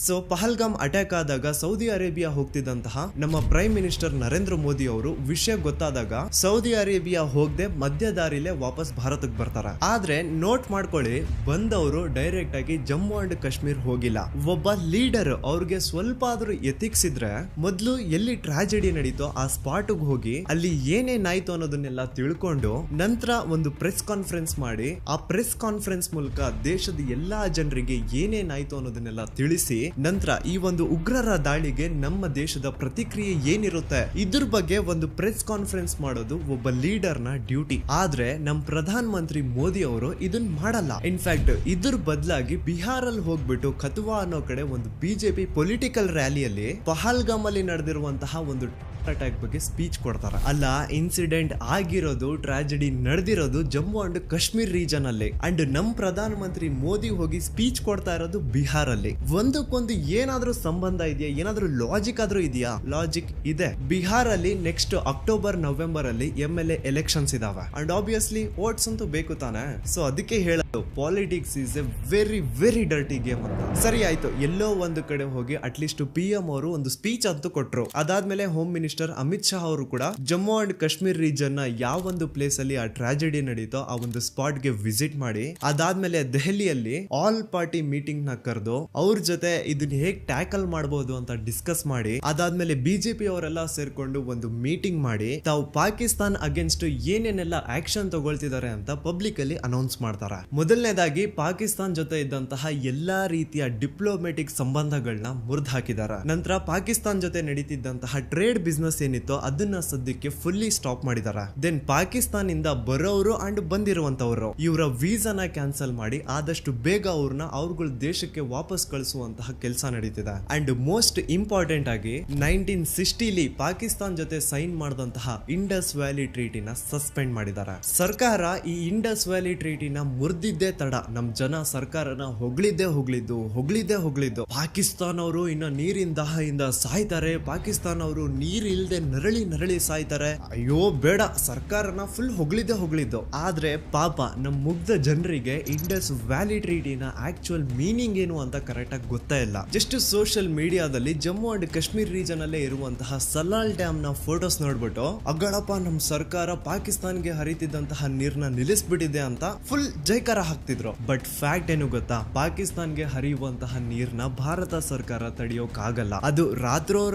Speaker 1: ಸೊ ಪಹಲ್ಗಾಮ್ ಅಟ್ಯಾಕ್ ಆದಾಗ ಸೌದಿ ಅರೇಬಿಯಾ ಹೋಗ್ತಿದ್ದಂತಹ ನಮ್ಮ ಪ್ರೈಮ್ ಮಿನಿಸ್ಟರ್ ನರೇಂದ್ರ ಮೋದಿ ಅವರು ವಿಷಯ ಗೊತ್ತಾದಾಗ ಸೌದಿ ಅರೇಬಿಯಾ ಹೋಗದೆ ಮಧ್ಯ ದಾರಿಲೇ ವಾಪಸ್ ಭಾರತಕ್ಕೆ ಬರ್ತಾರೆ. ಆದ್ರೆ ನೋಟ್ ಮಾಡ್ಕೊಳ್ಳಿ, ಬಂದವರು ಡೈರೆಕ್ಟ್ ಆಗಿ ಜಮ್ಮು ಅಂಡ್ ಕಾಶ್ಮೀರ್ ಹೋಗಿಲ್ಲ. ಒಬ್ಬ ಲೀಡರ್ ಅವ್ರಿಗೆ ಸ್ವಲ್ಪ ಆದ್ರೂ ಎಥಿಕ್ಸ್ ಇದ್ರೆ ಮೊದ್ಲು ಎಲ್ಲಿ ಟ್ರಾಜಿಡಿ ನಡೀತೋ ಆ ಸ್ಪಾಟ್ ಹೋಗಿ ಅಲ್ಲಿ ಏನೇನಾಯ್ತು ಅನ್ನೋದನ್ನೆಲ್ಲ ತಿಳ್ಕೊಂಡು ನಂತರ ಒಂದು ಪ್ರೆಸ್ ಕಾನ್ಫರೆನ್ಸ್ ಮಾಡಿ ಆ ಪ್ರೆಸ್ ಕಾನ್ಫರೆನ್ಸ್ ಮೂಲಕ ದೇಶದ ಎಲ್ಲಾ ಜನರಿಗೆ ಏನೇನಾಯ್ತು ಅನ್ನೋದನ್ನೆಲ್ಲ ತಿಳಿಸಿ ನಂತರ ಈ ಒಂದು ಉಗ್ರರ ದಾಳಿಗೆ ನಮ್ಮ ದೇಶದ ಪ್ರತಿಕ್ರಿಯೆ ಏನಿರುತ್ತೆ ಇದ್ರ ಬಗ್ಗೆ ಒಂದು ಪ್ರೆಸ್ ಕಾನ್ಫರೆನ್ಸ್ ಮಾಡೋದು ಒಬ್ಬ ಲೀಡರ್ ನ ಡ್ಯೂಟಿ. ಆದ್ರೆ ನಮ್ ಪ್ರಧಾನ ಮಂತ್ರಿ ಮೋದಿ ಅವರು ಇದನ್ನ ಮಾಡಲ್ಲ. ಇನ್ಫ್ಯಾಕ್ಟ್ ಇದ್ರ ಬದಲಾಗಿ ಬಿಹಾರಲ್ಲಿ ಹೋಗ್ಬಿಟ್ಟು ಕತುವಾ ಅನ್ನೋ ಕಡೆ ಒಂದು ಬಿಜೆಪಿ ಪೊಲಿಟಿಕಲ್ ರ್ಯಾಲಿಯಲ್ಲಿ ಪಹಲ್ಗಾಮ್ ಅಲ್ಲಿ ನಡೆದಿರುವಂತಹ ಒಂದು ಅಟ್ಯಾಕ್ ಬಗ್ಗೆ ಸ್ಪೀಚ್ ಕೊಡ್ತಾರ. ಅಲ್ಲ, ಇನ್ಸಿಡೆಂಟ್ ಆಗಿರೋದು, ಟ್ರಾಜಿಡಿ ನಡೆದಿರೋದು ಜಮ್ಮು ಅಂಡ್ ಕಾಶ್ಮೀರ್ ರೀಜನ್ ಅಲ್ಲಿ. ಅಂಡ್ ನಮ್ ಪ್ರಧಾನ ಮಂತ್ರಿ ಮೋದಿ ಹೋಗಿ ಸ್ಪೀಚ್ ಕೊಡ್ತಾ ಇರೋದು ಬಿಹಾರ್ ಅಲ್ಲಿ. ಒಂದಕ್ಕೊಂದು ಏನಾದ್ರೂ ಸಂಬಂಧ ಇದೆಯಾ? ಏನಾದ್ರೂ ಲಾಜಿಕ್ ಆದ್ರೂ ಇದೆಯಾ? ಲಾಜಿಕ್ ಇದೆ. ಬಿಹಾರ್ ಅಲ್ಲಿ ನೆಕ್ಸ್ಟ್ ಅಕ್ಟೋಬರ್ ನವೆಂಬರ್ ಅಲ್ಲಿ MLA ಎಲೆಕ್ಷನ್ಸ್ ಇದಾವೆ. ಅಂಡ್ ಆಬ್ವಿಯಸ್ಲಿ ವೋಟ್ಸ್ ಅಂತೂ ಬೇಕು ತಾನೆ. ಸೊ ಅದಕ್ಕೆ ಹೇಳೋದು politics is A very very dirty game ಅಂತ. ಸರಿ ಆಯ್ತು, ಎಲ್ಲೋ ಒಂದು ಕಡೆ ಹೋಗಿ ಅಟ್ಲೀಸ್ಟ್ PM ಅವರು ಒಂದು ಸ್ಪೀಚ್ ಅಂತೂ ಕೊಟ್ರು. ಅದಾದ್ಮೇಲೆ ಹೋಮ್ ಮಿನಿಸ್ಟರ್ ಅಮಿತ್ ಶಾ ಅವರು ಕೂಡ ಜಮ್ಮು ಅಂಡ್ ಕಾಶ್ಮೀರ್ ರೀಜನ್ ನ ಯಾವೊಂದು ಪ್ಲೇಸ್ ಅಲ್ಲಿ ಆ ಟ್ರಾಜಿಡಿ ನಡೀತೋ ಆ ಒಂದು ಸ್ಪಾಟ್ ಗೆ ವಿಸಿಟ್ ಮಾಡಿ ಅದಾದ್ಮೇಲೆ ದೆಹಲಿಯಲ್ಲಿ ಆಲ್ ಪಾರ್ಟಿ ಮೀಟಿಂಗ್ ನ ಕರೆದು ಅವ್ರ ಜೊತೆ ಇದನ್ನ ಹೇಗ್ ಟ್ಯಾಕಲ್ ಮಾಡಬಹುದು ಅಂತ ಡಿಸ್ಕಸ್ ಮಾಡಿ ಅದಾದ್ಮೇಲೆ ಬಿಜೆಪಿ ಅವರೆಲ್ಲ ಸೇರ್ಕೊಂಡು ಒಂದು ಮೀಟಿಂಗ್ ಮಾಡಿ ತಾವು ಪಾಕಿಸ್ತಾನ್ ಅಗೇನ್ಸ್ಟ್ ಏನೇನೆಲ್ಲ ಆಕ್ಷನ್ ತಗೊಳ್ತಿದ್ದಾರೆ ಅಂತ ಪಬ್ಲಿಕ್ ಅಲ್ಲಿ ಅನೌನ್ಸ್ ಮಾಡ್ತಾರೆ. ಮೊದಲನೇದಾಗಿ ಪಾಕಿಸ್ತಾನ್ ಜೊತೆ ಇದ್ದಂತಹ ಎಲ್ಲಾ ರೀತಿಯ ಡಿಪ್ಲೊಮ್ಯಾಟಿಕ್ ಸಂಬಂಧಗಳನ್ನ ಮುರಿದು ಹಾಕಿದ್ದಾರೆ. ನಂತರ ಪಾಕಿಸ್ತಾನ್ ಜೊತೆ ನಡೀತಿದ್ದಂತಹ ಟ್ರೇಡ್ ಬಿಸ್ನೆಸ್ ಬಿಸ್ನೆಸ್ ಏನಿತ್ತೋ ಅದನ್ನ ಸದ್ಯಕ್ಕೆ ಫುಲ್ಲಿ ಸ್ಟಾಪ್ ಮಾಡಿದ್ದಾರೆ. ದೆನ್ ಪಾಕಿಸ್ತಾನ ಇಂದ ಬರೋರು ಅಂಡ್ ಬಂದಿರುವಂತವರು ಇವರ ವೀಸಾನ ಕ್ಯಾನ್ಸಲ್ ಮಾಡಿ ಆದಷ್ಟು ಬೇಗ ಅವ್ರನ್ನ ಅವ್ರಗಳ ದೇಶಕ್ಕೆ ವಾಪಸ್ ಕಳಿಸುವಂತಹ ಕೆಲಸ ನಡೀತಿದೆ. ಅಂಡ್ ಮೋಸ್ಟ್ ಇಂಪಾರ್ಟೆಂಟ್ ಆಗಿ 1960 ಪಾಕಿಸ್ತಾನ್ ಜೊತೆ ಸೈನ್ ಮಾಡಿದಂತಹ ಇಂಡಸ್ ವ್ಯಾಲಿ ಟ್ರೀಟಿನ ಸಸ್ಪೆಂಡ್ ಮಾಡಿದ್ದಾರೆ. ಸರ್ಕಾರ ಈ ಇಂಡಸ್ ವ್ಯಾಲಿ ಟ್ರೀಟಿನ ಮುರಿದಿದ್ದೇ ತಡ ನಮ್ ಜನ ಸರ್ಕಾರನ ಹೊಗಳಿದ್ದೇ ಹೊಗಳಿದ್ದು ಪಾಕಿಸ್ತಾನ ಅವರು ಇನ್ನ ನೀರಿನ ದಾಹದಿಂದ ಸಾಯ್ತಾರೆ, ಪಾಕಿಸ್ತಾನ ಅವರು ನೀರ್ ಇಲ್ದೆ ನರಳಿ ಸಾಯ್ತಾರೆ, ಅಯ್ಯೋ ಬೇಡ ಸರ್ಕಾರನ ಫುಲ್ ಹೊಗಳಿದ್ದು. ಆದ್ರೆ ಪಾಪ ನಮ್ ಮುಗ್ಧ ಜನರಿಗೆ ಇಂಡಸ್ ವ್ಯಾಲಿ ಟ್ರೀಟಿನ ಆಕ್ಚುಯಲ್ ಮೀನಿಂಗ್ ಏನು ಅಂತ ಕರೆಕ್ಟ್ ಆಗಿ ಗೊತ್ತೇ ಇಲ್ಲ. ಜಸ್ಟ್ ಸೋಷಿಯಲ್ ಮೀಡಿಯಾದಲ್ಲಿ ಜಮ್ಮು ಅಂಡ್ ಕಾಶ್ಮೀರ್ ರೀಜನ್ ಅಲ್ಲೇ ಇರುವಂತಹ ಸಲಾಲ್ ಡ್ಯಾಮ್ ನ ಫೋಟೋಸ್ ನೋಡ್ಬಿಟ್ಟು ಅಗಳಪ್ಪ ನಮ್ ಸರ್ಕಾರ ಪಾಕಿಸ್ತಾನ್ಗೆ ಹರಿತಿದ್ದಂತಹ ನೀರ್ನ ನಿಲ್ಲಿಸ್ಬಿಟ್ಟಿದೆ ಅಂತ ಫುಲ್ ಜೈಕಾರ ಹಾಕ್ತಿದ್ರು. ಬಟ್ ಫ್ಯಾಕ್ಟ್ ಏನು ಗೊತ್ತಾ, ಪಾಕಿಸ್ತಾನ್ಗೆ ಹರಿಯುವಂತಹ ನೀರ್ನ ಭಾರತ ಸರ್ಕಾರ ತಡೆಯೋಕ್ಕಾಗಲ್ಲ. ಅದು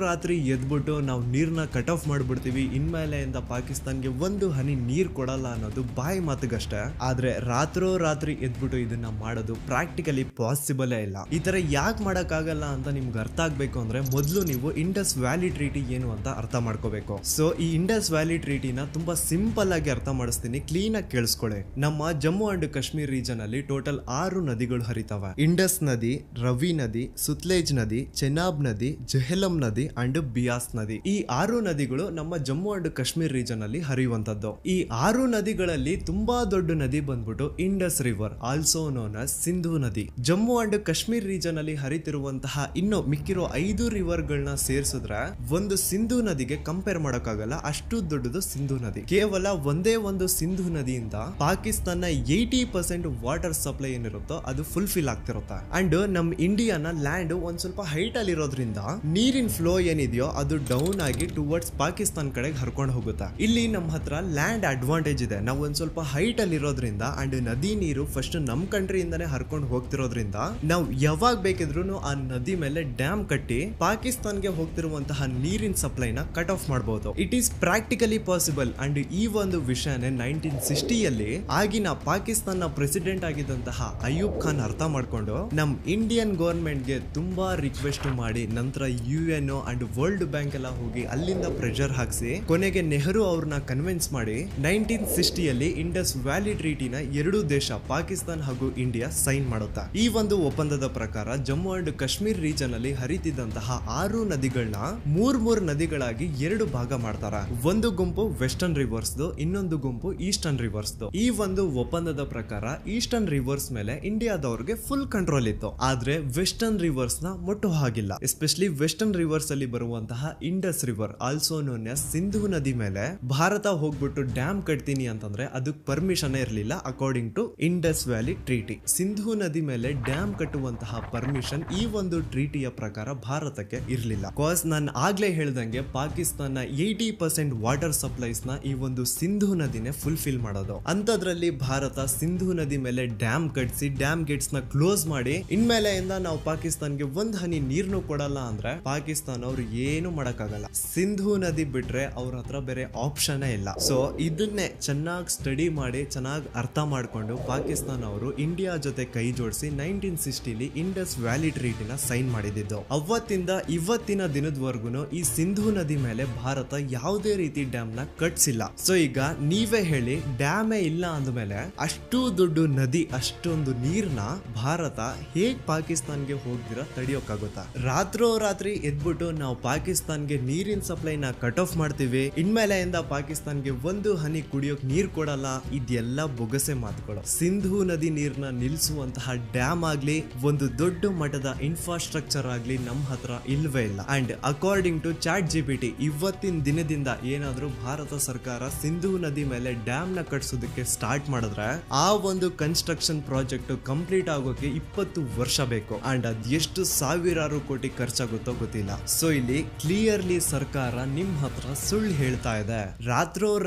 Speaker 1: ರಾತ್ರಿ ಎದ್ಬಿಟ್ಟು ನಾವು ನೀರ್ನ ಕಟ್ ಆಫ್ ಮಾಡ್ಬಿಡ್ತೀವಿ, ಇನ್ಮೇಲೆಯಿಂದ ಪಾಕಿಸ್ತಾನ್ಗೆ ಒಂದು ಹನಿ ನೀರ್ ಕೊಡಲ್ಲ ಅನ್ನೋದು ಬಾಯಿ ಮಾತುಗಷ್ಟೇ. ಆದ್ರೆ ರಾತ್ರಿ ಎದ್ಬಿಟ್ಟು ಇದನ್ನ ಮಾಡೋದು ಪ್ರಾಕ್ಟಿಕಲಿ ಪಾಸಿಬಲ್ ಇಲ್ಲ. ಈ ತರ ಯಾಕೆ ಮಾಡಕ್ಕಾಗಲ್ಲ ಅಂತ ನಿಮ್ಗೆ ಅರ್ಥ ಆಗ್ಬೇಕು ಅಂದ್ರೆ ಮೊದಲು ನೀವು ಇಂಡಸ್ ವ್ಯಾಲಿ ಟ್ರೀಟಿ ಏನು ಅಂತ ಅರ್ಥ ಮಾಡ್ಕೋಬೇಕು. ಸೊ ಈ ಇಂಡಸ್ ವ್ಯಾಲಿ ಟ್ರೀಟಿನ ತುಂಬಾ ಸಿಂಪಲ್ ಆಗಿ ಅರ್ಥ ಮಾಡಿಸ್ತೀನಿ, ಕ್ಲೀನ್ ಆಗಿ ಕೇಳಿಸ್ಕೊಳ್ಳಿ. ನಮ್ಮ ಜಮ್ಮು ಅಂಡ್ ಕಾಶ್ಮೀರ್ ರೀಜನ್ ಅಲ್ಲಿ ಟೋಟಲ್ 6 ನದಿಗಳು ಹರಿತವೆ. ಇಂಡಸ್ ನದಿ, ರವಿ ನದಿ, ಸುತ್ಲೇಜ್ ನದಿ, ಚೆನಾಬ್ ನದಿ, ಜೆಹಲಂ ನದಿ ಅಂಡ್ ಬಿಯಾಸ್ ನದಿ. ಈ 6 ನದಿಗಳು ನಮ್ಮ ಜಮ್ಮು ಅಂಡ್ ಕಾಶ್ಮೀರ್ ರೀಜನ್ ಅಲ್ಲಿ ಹರಿಯುವಂತದ್ದು. ಈ 6 ನದಿಗಳಲ್ಲಿ ತುಂಬಾ ದೊಡ್ಡ ನದಿ ಬಂದ್ಬಿಟ್ಟು Indus river, also known as Sindhu ನದಿ. ಜಮ್ಮು ಅಂಡ್ ಕಾಶ್ಮೀರ್ ರೀಜನ್ ಅಲ್ಲಿ ಹರಿತಿರುವಂತಹ ಇನ್ನು ಮಿಕ್ಕಿರೋ 5 ರಿವರ್ ಗಳನ್ನ ಸೇರಿಸಿದ್ರೆ ಒಂದು ಸಿಂಧೂ ನದಿಗೆ ಕಂಪೇರ್ ಮಾಡೋಕ್ಕಾಗಲ್ಲ, ಅಷ್ಟು ದೊಡ್ಡದು ಸಿಂಧೂ ನದಿ. ಕೇವಲ ಒಂದೇ ಒಂದು ಸಿಂಧೂ ನದಿಯಿಂದ ಪಾಕಿಸ್ತಾನ 80% ವಾಟರ್ ಸಪ್ಲೈ ಏನಿರುತ್ತೋ ಅದು ಫುಲ್ಫಿಲ್ ಆಗ್ತಿರುತ್ತೆ. ಅಂಡ್ ನಮ್ ಇಂಡಿಯಾನ ಲ್ಯಾಂಡ್ ಒಂದ್ ಸ್ವಲ್ಪ ಹೈಟ್ ಅಲ್ಲಿ ಇರೋದ್ರಿಂದ ನೀರಿನ ಫ್ಲೋ ಏನಿದೆಯೋ ಅದು ಡೌನ್ ಆಗಿ ಟುವರ್ಡ್ಸ್ ಪಾಕಿಸ್ತಾನ ಕಡೆಗೆ ಹರ್ಕೊಂಡು ಹೋಗುತ್ತೆ. ಇಲ್ಲಿ ನಮ್ಮ ಹತ್ರ ಲ್ಯಾಂಡ್ ಅಡ್ವಾಂಟೇಜ್ ಇದೆ, ನಾವು ಒಂದ್ ಸ್ವಲ್ಪ ಹೈಟ್ ಅಲ್ಲಿ ಇರೋದ್ರಿಂದ ಅಂಡ್ ನದಿ ನೀರು ಫಸ್ಟ್ ನಮ್ ಕಂಟ್ರಿಯಿಂದಾನೇ ಹರ್ಕೊಂಡು ಹೋಗ್ತಿರೋದ್ರಿಂದ ನಾವು ಯಾವಾಗ ಬೇಕಿದ್ರು ಆ ನದಿ ಮೇಲೆ ಡ್ಯಾಮ್ ಕಟ್ಟಿ ಪಾಕಿಸ್ತಾನ್ಗೆ ಹೋಗ್ತಿರುವಂತಹ ನೀರಿನ ಸಪ್ಲೈನ ಕಟ್ ಆಫ್ ಮಾಡಬಹುದು. It is practically possible. And ಈ ಒಂದು ವಿಷಯನೇ 1960 ಆಗಿನ ಪಾಕಿಸ್ತಾನ ಪ್ರೆಸಿಡೆಂಟ್ ಆಗಿದ್ದಂತಹ ಅಯೂಬ್ ಖಾನ್ ಅರ್ಥ ಮಾಡ್ಕೊಂಡು ನಮ್ ಇಂಡಿಯನ್ ಗವರ್ಮೆಂಟ್ ಗೆ ತುಂಬಾ ರಿಕ್ವೆಸ್ಟ್ ಮಾಡಿ ನಂತರ UN ಅಂಡ್ ವರ್ಲ್ಡ್ ಬ್ಯಾಂಕ್ ಎಲ್ಲ ಹೋಗಿ ಅಲ್ಲಿಂದ ಪ್ರೆಷರ್ ಹಾಕ್ಸಿ ಕೊನೆಗೆ ನೆಹರು ಅವ್ರನ್ನ ಕನ್ವಿನ್ಸ್ ಮಾಡಿ 1960 ಇಂಡಸ್ ವ್ಯಾಲಿ ಟ್ರೀಟಿನ 2 ದೇಶ ಪಾಕಿಸ್ತಾನ ಹಾಗೂ ಇಂಡಿಯಾ ಸೈನ್ ಮಾಡುತ್ತಾ. ಈ ಒಂದು ಒಪ್ಪಂದದ ಪ್ರಕಾರ ಜಮ್ಮು ಅಂಡ್ ಕಾಶ್ಮೀರ್ ರೀಜನ್ ಅಲ್ಲಿ ಹರಿತಿದ್ದಂತಹ 6 ನದಿಗಳನ್ನ 3 ನದಿಗಳಾಗಿ 2 ಭಾಗ ಮಾಡ್ತಾರೆ. ಒಂದು ಗುಂಪು ವೆಸ್ಟರ್ನ್ ರಿವರ್ಸ್, ಇನ್ನೊಂದು ಗುಂಪು ಈಸ್ಟರ್ನ್ ರಿವರ್ಸ್. ಈ ಒಂದು ಒಪ್ಪಂದದ ಪ್ರಕಾರ ಈಸ್ಟರ್ನ್ ರಿವರ್ಸ್ ಮೇಲೆ ಇಂಡಿಯಾದವ್ರಿಗೆ ಫುಲ್ ಕಂಟ್ರೋಲ್ ಇತ್ತು, ಆದ್ರೆ ವೆಸ್ಟರ್ನ್ ರಿವರ್ಸ್ ನ ಮುಟ್ಟೋ ಹಾಗಿಲ್ಲ. ಎಸ್ಪೆಷಲಿ ವೆಸ್ಟರ್ನ್ ರಿವರ್ಸ್ ಅಲ್ಲಿ ಬರುವಂತಹ Indus river, also known as Sindhu ನದಿ ಮೇಲೆ ಭಾರತ ಹೋಗ್ಬಿಟ್ಟು ಡ್ಯಾಮ್ ಕಟ್ತೀನಿ ಅಂತಂದ್ರೆ ಅದಕ್ಕೆ ಪರ್ಮಿಷನ್ ಇರಲಿಲ್ಲ according to Indus valley treaty. Sindhu ನದಿ ಮೇಲೆ ಡ್ಯಾಮ್ ಕಟ್ಟುವಂತಹ ಪರ್ಮಿಷನ್ ಈ ಒಂದು ಟ್ರೀಟಿಯ ಪ್ರಕಾರ ಭಾರತಕ್ಕೆ ಇರಲಿಲ್ಲ. ಕಾಸ್ ನಾನು ಆಗ್ಲೇ ಹೇಳ್ದಂಗೆ ಪಾಕಿಸ್ತಾನ 80% ವಾಟರ್ ಸಪ್ಲೈಸ್ ನ ಈ ಒಂದು ಸಿಂಧೂ ನದಿನೇ ಫುಲ್ಫಿಲ್ ಮಾಡೋದು. ಅಂತದ್ರಲ್ಲಿ ಭಾರತ ಸಿಂಧೂ ನದಿ ಮೇಲೆ ಡ್ಯಾಮ್ ಕಟ್ಸಿ ಡ್ಯಾಮ್ ಗೇಟ್ಸ್ ನ ಕ್ಲೋಸ್ ಮಾಡಿ ಇನ್ಮೇಲೆಯಿಂದ ನಾವು ಪಾಕಿಸ್ತಾನ್ಗೆ ಒಂದ್ ಹನಿ ನೀರ್ನು ಕೊಡಲ್ಲ ಅಂದ್ರೆ ಪಾಕಿಸ್ತಾನ ಅವ್ರು ಏನು ಮಾಡಕ್ಕಾಗಲ್ಲ. ಸಿಂಧೂ ನದಿ ಬಿಟ್ರೆ ಅವ್ರ ಹತ್ರ ಬೇರೆ ಆಪ್ಷನ್ ಇಲ್ಲ. ಸೊ ಇದನ್ನೇ ಚೆನ್ನಾಗಿ ಸ್ಟಡಿ ಮಾಡಿ ಚೆನ್ನಾಗಿ ಅರ್ಥ ಮಾಡ್ಕೊಂಡು ಪಾಕಿಸ್ತಾನ ಅವರು ಇಂಡಿಯಾ ಜೊತೆ ಕೈ ಜೋಡಿಸಿ 1960 ಇಂಡಸ್ ವ್ಯಾಲಿ ಟ್ರೀಟಿನ ಸೈನ್ ಮಾಡಿದ್ದು. ಅವತ್ತಿಂದ ಇವತ್ತಿನ ದಿನದವರೆಗೂ ಈ ಸಿಂಧೂ ನದಿ ಮೇಲೆ ಭಾರತ ಯಾವುದೇ ರೀತಿ ಡ್ಯಾಮ್ ನ ಕಟ್ಸಿಲ್ಲ. ಸೊ ಈಗ ನೀವೇ ಹೇಳಿ, ಡ್ಯಾಮೇ ಇಲ್ಲ ಅಂದ್ಮೇಲೆ ಅಷ್ಟು ದೊಡ್ಡ ನದಿ ಅಷ್ಟೊಂದು ನೀರ್ನ ಭಾರತ ಹೇಗ್ ಪಾಕಿಸ್ತಾನ್ಗೆ ಹೋಗ್ದಿರ ತಡಿಯೋಕ್ಕಾಗುತ್ತಾ? ರಾತ್ರಿ ಎದ್ಬಿಟ್ಟು ನಾವು ಪಾಕಿಸ್ತಾನ್ಗೆ ನೀರಿನ ಸಪ್ಲೈನ ಕಟ್ ಆಫ್ ಮಾಡ್ತೀವಿ, ಇನ್ಮೇಲೆಯಿಂದ ಪಾಕಿಸ್ತಾನ್ಗೆ ಒಂದು ಹನಿ ಕುಡಿಯೋಕ್ ನೀರ್ ಕೊಡಲ್ಲ, ಇದೆಲ್ಲ ಬೊಗಸೆ ಮಾತುಗಳು. ಸಿಂಧೂ ನದಿ ನೀರ್ನ ನಿಲ್ಲಿಸುವಂತಹ ಡ್ಯಾಮ್ ಆಗ್ಲಿ ಒಂದು ದೊಡ್ಡ ಮಟ್ಟದ ಇನ್ಫ್ರಾಸ್ಟ್ರಕ್ಚರ್ ಆಗ್ಲಿ ನಮ್ಮ ಹತ್ರ ಇಲ್ವೇ ಇಲ್ಲ. ಅಂಡ್ ಅಕಾರ್ಡಿಂಗ್ ಟು ChatGPT ಇವತ್ತಿನ ದಿನದಿಂದ ಏನಾದ್ರೂ ಭಾರತ ಸರ್ಕಾರ ಸಿಂಧೂ ನದಿ ಮೇಲೆ ಡ್ಯಾಮ್ ನ ಕಟ್ಸೋದಕ್ಕೆ ಸ್ಟಾರ್ಟ್ ಮಾಡಿದ್ರೆ ಆ ಒಂದು ಕನ್ಸ್ಟ್ರಕ್ಷನ್ ಪ್ರಾಜೆಕ್ಟ್ ಕಂಪ್ಲೀಟ್ ಆಗೋಕೆ 20 ವರ್ಷ ಬೇಕು. ಅಂಡ್ ಅದ್ ಎಷ್ಟು ಸಾವಿರಾರು ಕೋಟಿ ಖರ್ಚಾಗುತ್ತೋ ಗೊತ್ತಿಲ್ಲ. ಸೊ ಇಲ್ಲಿ ಕ್ಲಿಯರ್ಲಿ ಸರ್ಕಾರ ನಿಮ್ ಹತ್ರ ಸುಳ್ಳು ಹೇಳ್ತಾ ಇದೆ.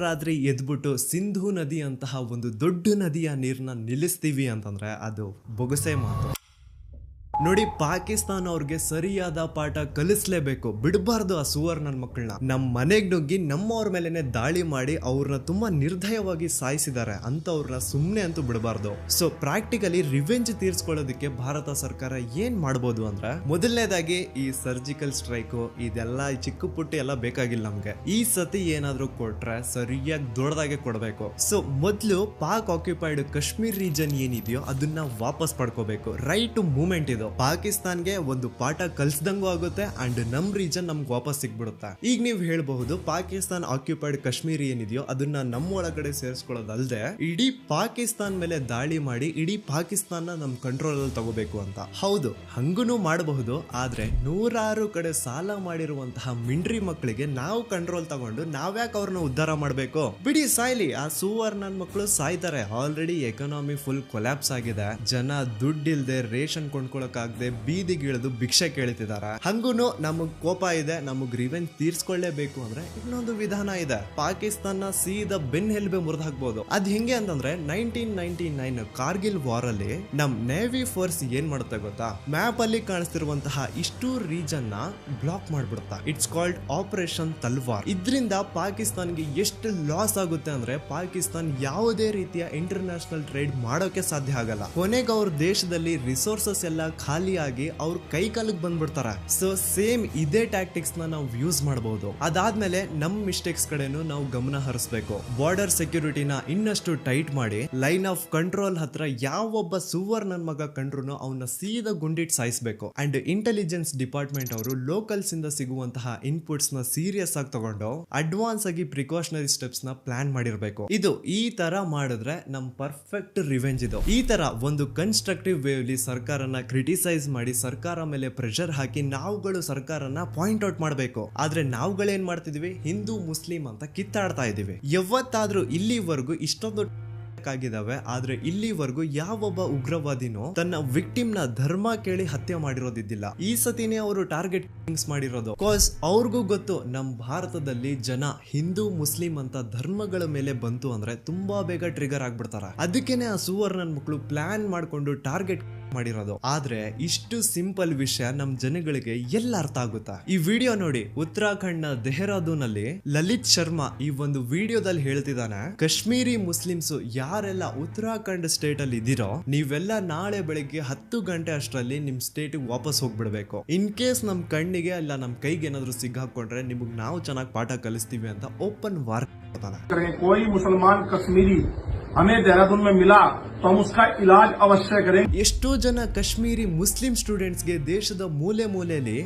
Speaker 1: ರಾತ್ರಿ ಎದ್ಬಿಟ್ಟು ಸಿಂಧೂ ನದಿ ಅಂತಹ ಒಂದು ದೊಡ್ಡ ನದಿಯ ನೀರ್ನ ನಿಲ್ಲಿಸ್ತೀವಿ ಅಂತಂದ್ರೆ ಅದು ಬೊಗಸೆ ಮಾತು. ನೋಡಿ, ಪಾಕಿಸ್ತಾನ ಅವ್ರಿಗೆ ಸರಿಯಾದ ಪಾಠ ಕಲಿಸ್ಲೇಬೇಕು, ಬಿಡಬಾರ್ದು ಆ ಸುವರ್ಣನ್ ಮಕ್ಕಳನ್ನ. ನಮ್ ಮನೆಗ್ ನುಗ್ಗಿ ನಮ್ಮವ್ರ ಮೇಲೆನೆ ದಾಳಿ ಮಾಡಿ ಅವ್ರನ್ನ ತುಂಬಾ ನಿರ್ದಯವಾಗಿ ಸಾಯಿಸಿದ್ದಾರೆ ಅಂತ ಅವ್ರನ್ನ ಸುಮ್ನೆ ಅಂತೂ ಬಿಡಬಾರ್ದು. ಸೊ ಪ್ರಾಕ್ಟಿಕಲಿ ರಿವೆಂಜ್ ತೀರ್ಸ್ಕೊಳ್ಳೋದಕ್ಕೆ ಭಾರತ ಸರ್ಕಾರ ಏನ್ ಮಾಡ್ಬೋದು ಅಂದ್ರೆ, ಮೊದಲನೇದಾಗಿ ಈ ಸರ್ಜಿಕಲ್ ಸ್ಟ್ರೈಕ್ ಇದೆಲ್ಲ ಚಿಕ್ಕ ಪುಟ್ಟಿ ಎಲ್ಲ ಬೇಕಾಗಿಲ್ಲ ನಮ್ಗೆ. ಈ ಸತಿ ಏನಾದ್ರೂ ಕೊಟ್ರೆ ಸರಿಯಾಗಿ ದೊಡ್ಡದಾಗೆ ಕೊಡ್ಬೇಕು. ಸೊ ಮೊದ್ಲು ಪಾಕ್ ಆಕ್ಯುಪೈಡ್ ಕಾಶ್ಮೀರ್ ರೀಜನ್ ಏನಿದೆಯೋ ಅದನ್ನ ವಾಪಸ್ ಪಡ್ಕೋಬೇಕು. ರೈಟ್ ಟು ಮೂವ್ಮೆಂಟ್ ಇದು ಪಾಕಿಸ್ತಾನ್ಗೆ ಒಂದು ಪಾಠ ಕಲ್ಸ್ದಂಗೂ ಆಗುತ್ತೆ ಅಂಡ್ ನಮ್ ರೀಜನ್ ನಮ್ಗೆ ವಾಪಸ್ ಸಿಗ್ಬಿಡುತ್ತೆ. ಈಗ ನೀವು ಹೇಳ್ಬಹುದು ಪಾಕಿಸ್ತಾನ್ ಆಕ್ಯುಪೈಡ್ ಕಾಶ್ಮೀರ್ ಏನಿದೆಯೋ ಅದನ್ನ ನಮ್ಮ ಒಳಗಡೆ ಸೇರಿಸ್ಕೊಳ್ಳೋದಲ್ದೆ ಇಡೀ ಪಾಕಿಸ್ತಾನ್ ಮೇಲೆ ದಾಳಿ ಮಾಡಿ ಇಡೀ ಪಾಕಿಸ್ತಾನ ನಮ್ ಕಂಟ್ರೋಲ್ ಅಲ್ಲಿ ತಗೋಬೇಕು ಅಂತ. ಹೌದು, ಹಂಗೂನು ಮಾಡಬಹುದು. ಆದ್ರೆ ನೂರಾರು ಕಡೆ ಸಾಲ ಮಾಡಿರುವಂತಹ ಮಿಂಡ್ರಿ ಮಕ್ಕಳಿಗೆ ನಾವು ಕಂಟ್ರೋಲ್ ತಗೊಂಡು ನಾವ್ಯಾಕೆ ಅವ್ರನ್ನ ಉದ್ಧಾರ ಮಾಡ್ಬೇಕು? ಬಿಡಿ ಸಾಯ್ಲಿ, ಆ ಸುವರ್ಣನ್ ಮಕ್ಕಳು ಸಾಯ್ತಾರೆ. ಆಲ್ರೆಡಿ ಎಕಾನಮಿ ಫುಲ್ ಕೊಲ್ಯಾಪ್ಸ್ ಆಗಿದೆ. ಜನ ದುಡ್ಡಿಲ್ದೆ ರೇಷನ್ ಕೊಂಡ್ಕೊಳಕ್ಕಾಗದೆ ಬೀದಿಗಿಳಿದು ಭಿಕ್ಷೆ ಕೇಳ್ತಿದಾರೆ. ಹಂಗೂನು ನಮಗ್ ಕೋಪ ಇದೆ, ನಮಗ್ ರಿವೆಂಜ್ ತೀರ್ಸ್ಕೊಳ್ಳೇಬೇಕು ಅಂದ್ರೆ ಇನ್ನೊಂದು ವಿಧಾನ ಇದೆ. ಪಾಕಿಸ್ತಾನ ಸೀದಾ ಬೆನ್ನೆಲುಬೆ ಮುರಿದು ಹಾಕ್ಬಹುದು. ಅದ್ ಹೆಂಗೆ ಅಂತಂದ್ರೆ 1999 ಕಾರ್ಗಿಲ್ ವಾರ್ ಅಲ್ಲಿ ನಮ್ ನೇವಿ ಫೋರ್ಸ್ ಏನ್ ಮಾಡುತ್ತೆ ಗೊತ್ತಾ? ಮ್ಯಾಪ್ ಅಲ್ಲಿ ಕಾಣಿಸ್ತಿರುವಂತಹ ಇಷ್ಟು ರೀಜನ್ ನ ಬ್ಲಾಕ್ ಮಾಡ್ಬಿಡುತ್ತಾ. ಇಟ್ಸ್ ಕಾಲ್ಡ್ ಆಪರೇಷನ್ ತಲ್ವಾರ್. ಇದರಿಂದ ಪಾಕಿಸ್ತಾನ್ಗೆ ಎಷ್ಟು ಲಾಸ್ ಆಗುತ್ತೆ ಅಂದ್ರೆ ಪಾಕಿಸ್ತಾನ್ ಯಾವುದೇ ರೀತಿಯ ಇಂಟರ್ನ್ಯಾಷನಲ್ ಟ್ರೇಡ್ ಮಾಡೋಕೆ ಸಾಧ್ಯ ಆಗಲ್ಲ. ಕೊನೆಗೆ ಅವ್ರ ದೇಶದಲ್ಲಿ ರಿಸೋರ್ಸಸ್ ಎಲ್ಲ ಖಾಲಿ ಆಗಿ ಅವ್ರ ಕೈ ಕಾಲಿಗೆ ಬಂದ್ಬಿಡ್ತಾರೆ. ಸೊ ಸೇಮ್ ಇದೇ ಟ್ಯಾಕ್ಟಿಕ್ಸ್ ನ ನಾವು ಯೂಸ್ ಮಾಡಬಹುದು. ಅದಾದ್ಮೇಲೆ ನಮ್ ಮಿಸ್ಟೇಕ್ಸ್ ಕಡೆನೂ ನಾವು ಗಮನ ಹರಿಸಬೇಕು. ಬಾರ್ಡರ್ ಸೆಕ್ಯೂರಿಟಿನ ಇನ್ನಷ್ಟು ಟೈಟ್ ಮಾಡಿ ಲೈನ್ ಆಫ್ ಕಂಟ್ರೋಲ್ ಹತ್ರ ಯಾವೊಬ್ಬ ಸುವರ್ಣನ್ ಮಗ ಕಂಡ್ರು ಅವನ್ನ ಸೀದಾ ಗುಂಡಿಟ್ ಸಾಯಿಸಬೇಕು. ಅಂಡ್ ಇಂಟೆಲಿಜೆನ್ಸ್ ಡಿಪಾರ್ಟ್ಮೆಂಟ್ ಅವರು ಲೋಕಲ್ಸ್ ಇಂದ ಸಿಗುವಂತಹ ಇನ್ಪುಟ್ಸ್ ನ ಸೀರಿಯಸ್ ಆಗಿ ತಗೊಂಡು ಅಡ್ವಾನ್ಸ್ ಆಗಿ ಪ್ರಿಕಾಷನರಿ ಸ್ಟೆಪ್ಸ್ ನ ಪ್ಲಾನ್ ಮಾಡಿರ್ಬೇಕು. ಇದು ಈ ತರ ಮಾಡಿದ್ರೆ ನಮ್ ಪರ್ಫೆಕ್ಟ್ ರಿವೆಂಜ್ ಇದು. ಈ ತರ ಒಂದು ಕನ್ಸ್ಟ್ರಕ್ಟಿವ್ ವೇವ್ಲಿ ಸರ್ಕಾರನ ಕ್ರಿಟಿಸೈಸ್ ಮಾಡಿ ಸರ್ಕಾರ ಮೇಲೆ ಪ್ರೆಷರ್ ಹಾಕಿ ನಾವುಗಳು ಸರ್ಕಾರನ ಪಾಯಿಂಟ್ ಔಟ್ ಮಾಡಬೇಕು. ಆದ್ರೆ ನಾವುಗಳೇನ್ ಮಾಡ್ತಿದೀವಿ? ಹಿಂದೂ ಮುಸ್ಲಿಂ ಅಂತ ಕಿತ್ತಾಡ್ತಾ ಇದೀವಿ. ಯಾವತ್ತಾದ್ರೂ ಇಲ್ಲಿವರೆಗೂ ಇಷ್ಟೊಂದು ಆಗಿದಾವೆ, ಆದ್ರೆ ಇಲ್ಲಿವರೆಗೂ ಯಾವೊಬ್ಬ ಉಗ್ರವಾದಿನೋ ತನ್ನ ವಿಕ್ಟಿಮ್ ನ ಧರ್ಮ ಕೇಳಿ ಹತ್ಯೆ ಮಾಡಿರೋದಿದ್ದಿಲ್ಲ. ಈ ಸತಿನೇ ಅವರು ಟಾರ್ಗೆಟ್ ಮಾಡಿರೋದು. ಕಾಸ್ ಅವ್ರಿಗೂ ಗೊತ್ತು ನಮ್ ಭಾರತದಲ್ಲಿ ಜನ ಹಿಂದೂ ಮುಸ್ಲಿಂ ಅಂತ ಧರ್ಮಗಳ ಮೇಲೆ ಬಂತು ಅಂದ್ರೆ ತುಂಬಾ ಬೇಗ ಟ್ರಿಗರ್ ಆಗ್ಬಿಡ್ತಾರ. ಅದಕ್ಕೇನೆ ಆ ಸುವರ್ಣನ್ ಮಕ್ಕಳು ಪ್ಲಾನ್ ಮಾಡ್ಕೊಂಡು ಟಾರ್ಗೆಟ್ ಮಾಡಿರೋದು. ಆದ್ರೆ ಇಷ್ಟು ಸಿಂಪಲ್ ವಿಷಯ ನಮ್ ಜನಗಳಿಗೆ ಎಲ್ಲ ಅರ್ಥ ಆಗುತ್ತಾ? ಈ ವಿಡಿಯೋ ನೋಡಿ. ಉತ್ತರಾಖಂಡ್ ನ ಡೆಹ್ರಾಡೂನ್ ಅಲ್ಲಿ ಲಲಿತ್ ಶರ್ಮಾ ಈ ಒಂದು ವಿಡಿಯೋದಲ್ಲಿ ಹೇಳ್ತಿದ್ದಾನೆ, ಕಾಶ್ಮೀರಿ ಮುಸ್ಲಿಮ್ಸ್ ಯಾರೆಲ್ಲ ಉತ್ತರಾಖಂಡ್ ಸ್ಟೇಟ್ ಅಲ್ಲಿ ಇದೀರೋ ನೀವೆಲ್ಲ ನಾಳೆ ಬೆಳಿಗ್ಗೆ 10 ಗಂಟೆ ಅಷ್ಟರಲ್ಲಿ ನಿಮ್ ಸ್ಟೇಟ್ ವಾಪಸ್ ಹೋಗ್ಬಿಡ್ಬೇಕು. ಇನ್ ಕೇಸ್ ನಮ್ ಕಣ್ಣಿಗೆ ಅಲ್ಲ ನಮ್ ಕೈಗೆ ಏನಾದ್ರು ಸಿಗ್ಹಾಕೊಂಡ್ರೆ ನಿಮಗ್ ನಾವು ಚೆನ್ನಾಗಿ ಪಾಠ ಕಲಿಸ್ತೀವಿ ಅಂತ ಓಪನ್ ವಾರ್ ಮಾಡ್ತಾನೆ.
Speaker 5: कोई मुसलमान कश्मीरी हमें देहरादून में मिला तो हम उसका इलाज अवश्य करें.
Speaker 1: ಎಷ್ಟೋ ಜನ ಕಾಶ್ಮೀರಿ ಮುಸ್ಲಿಂ ಸ್ಟೂಡೆಂಟ್ಸ್ಗೆ ದೇಶದ ಮೂಲೆ ಮೂಲೆಯಲ್ಲಿ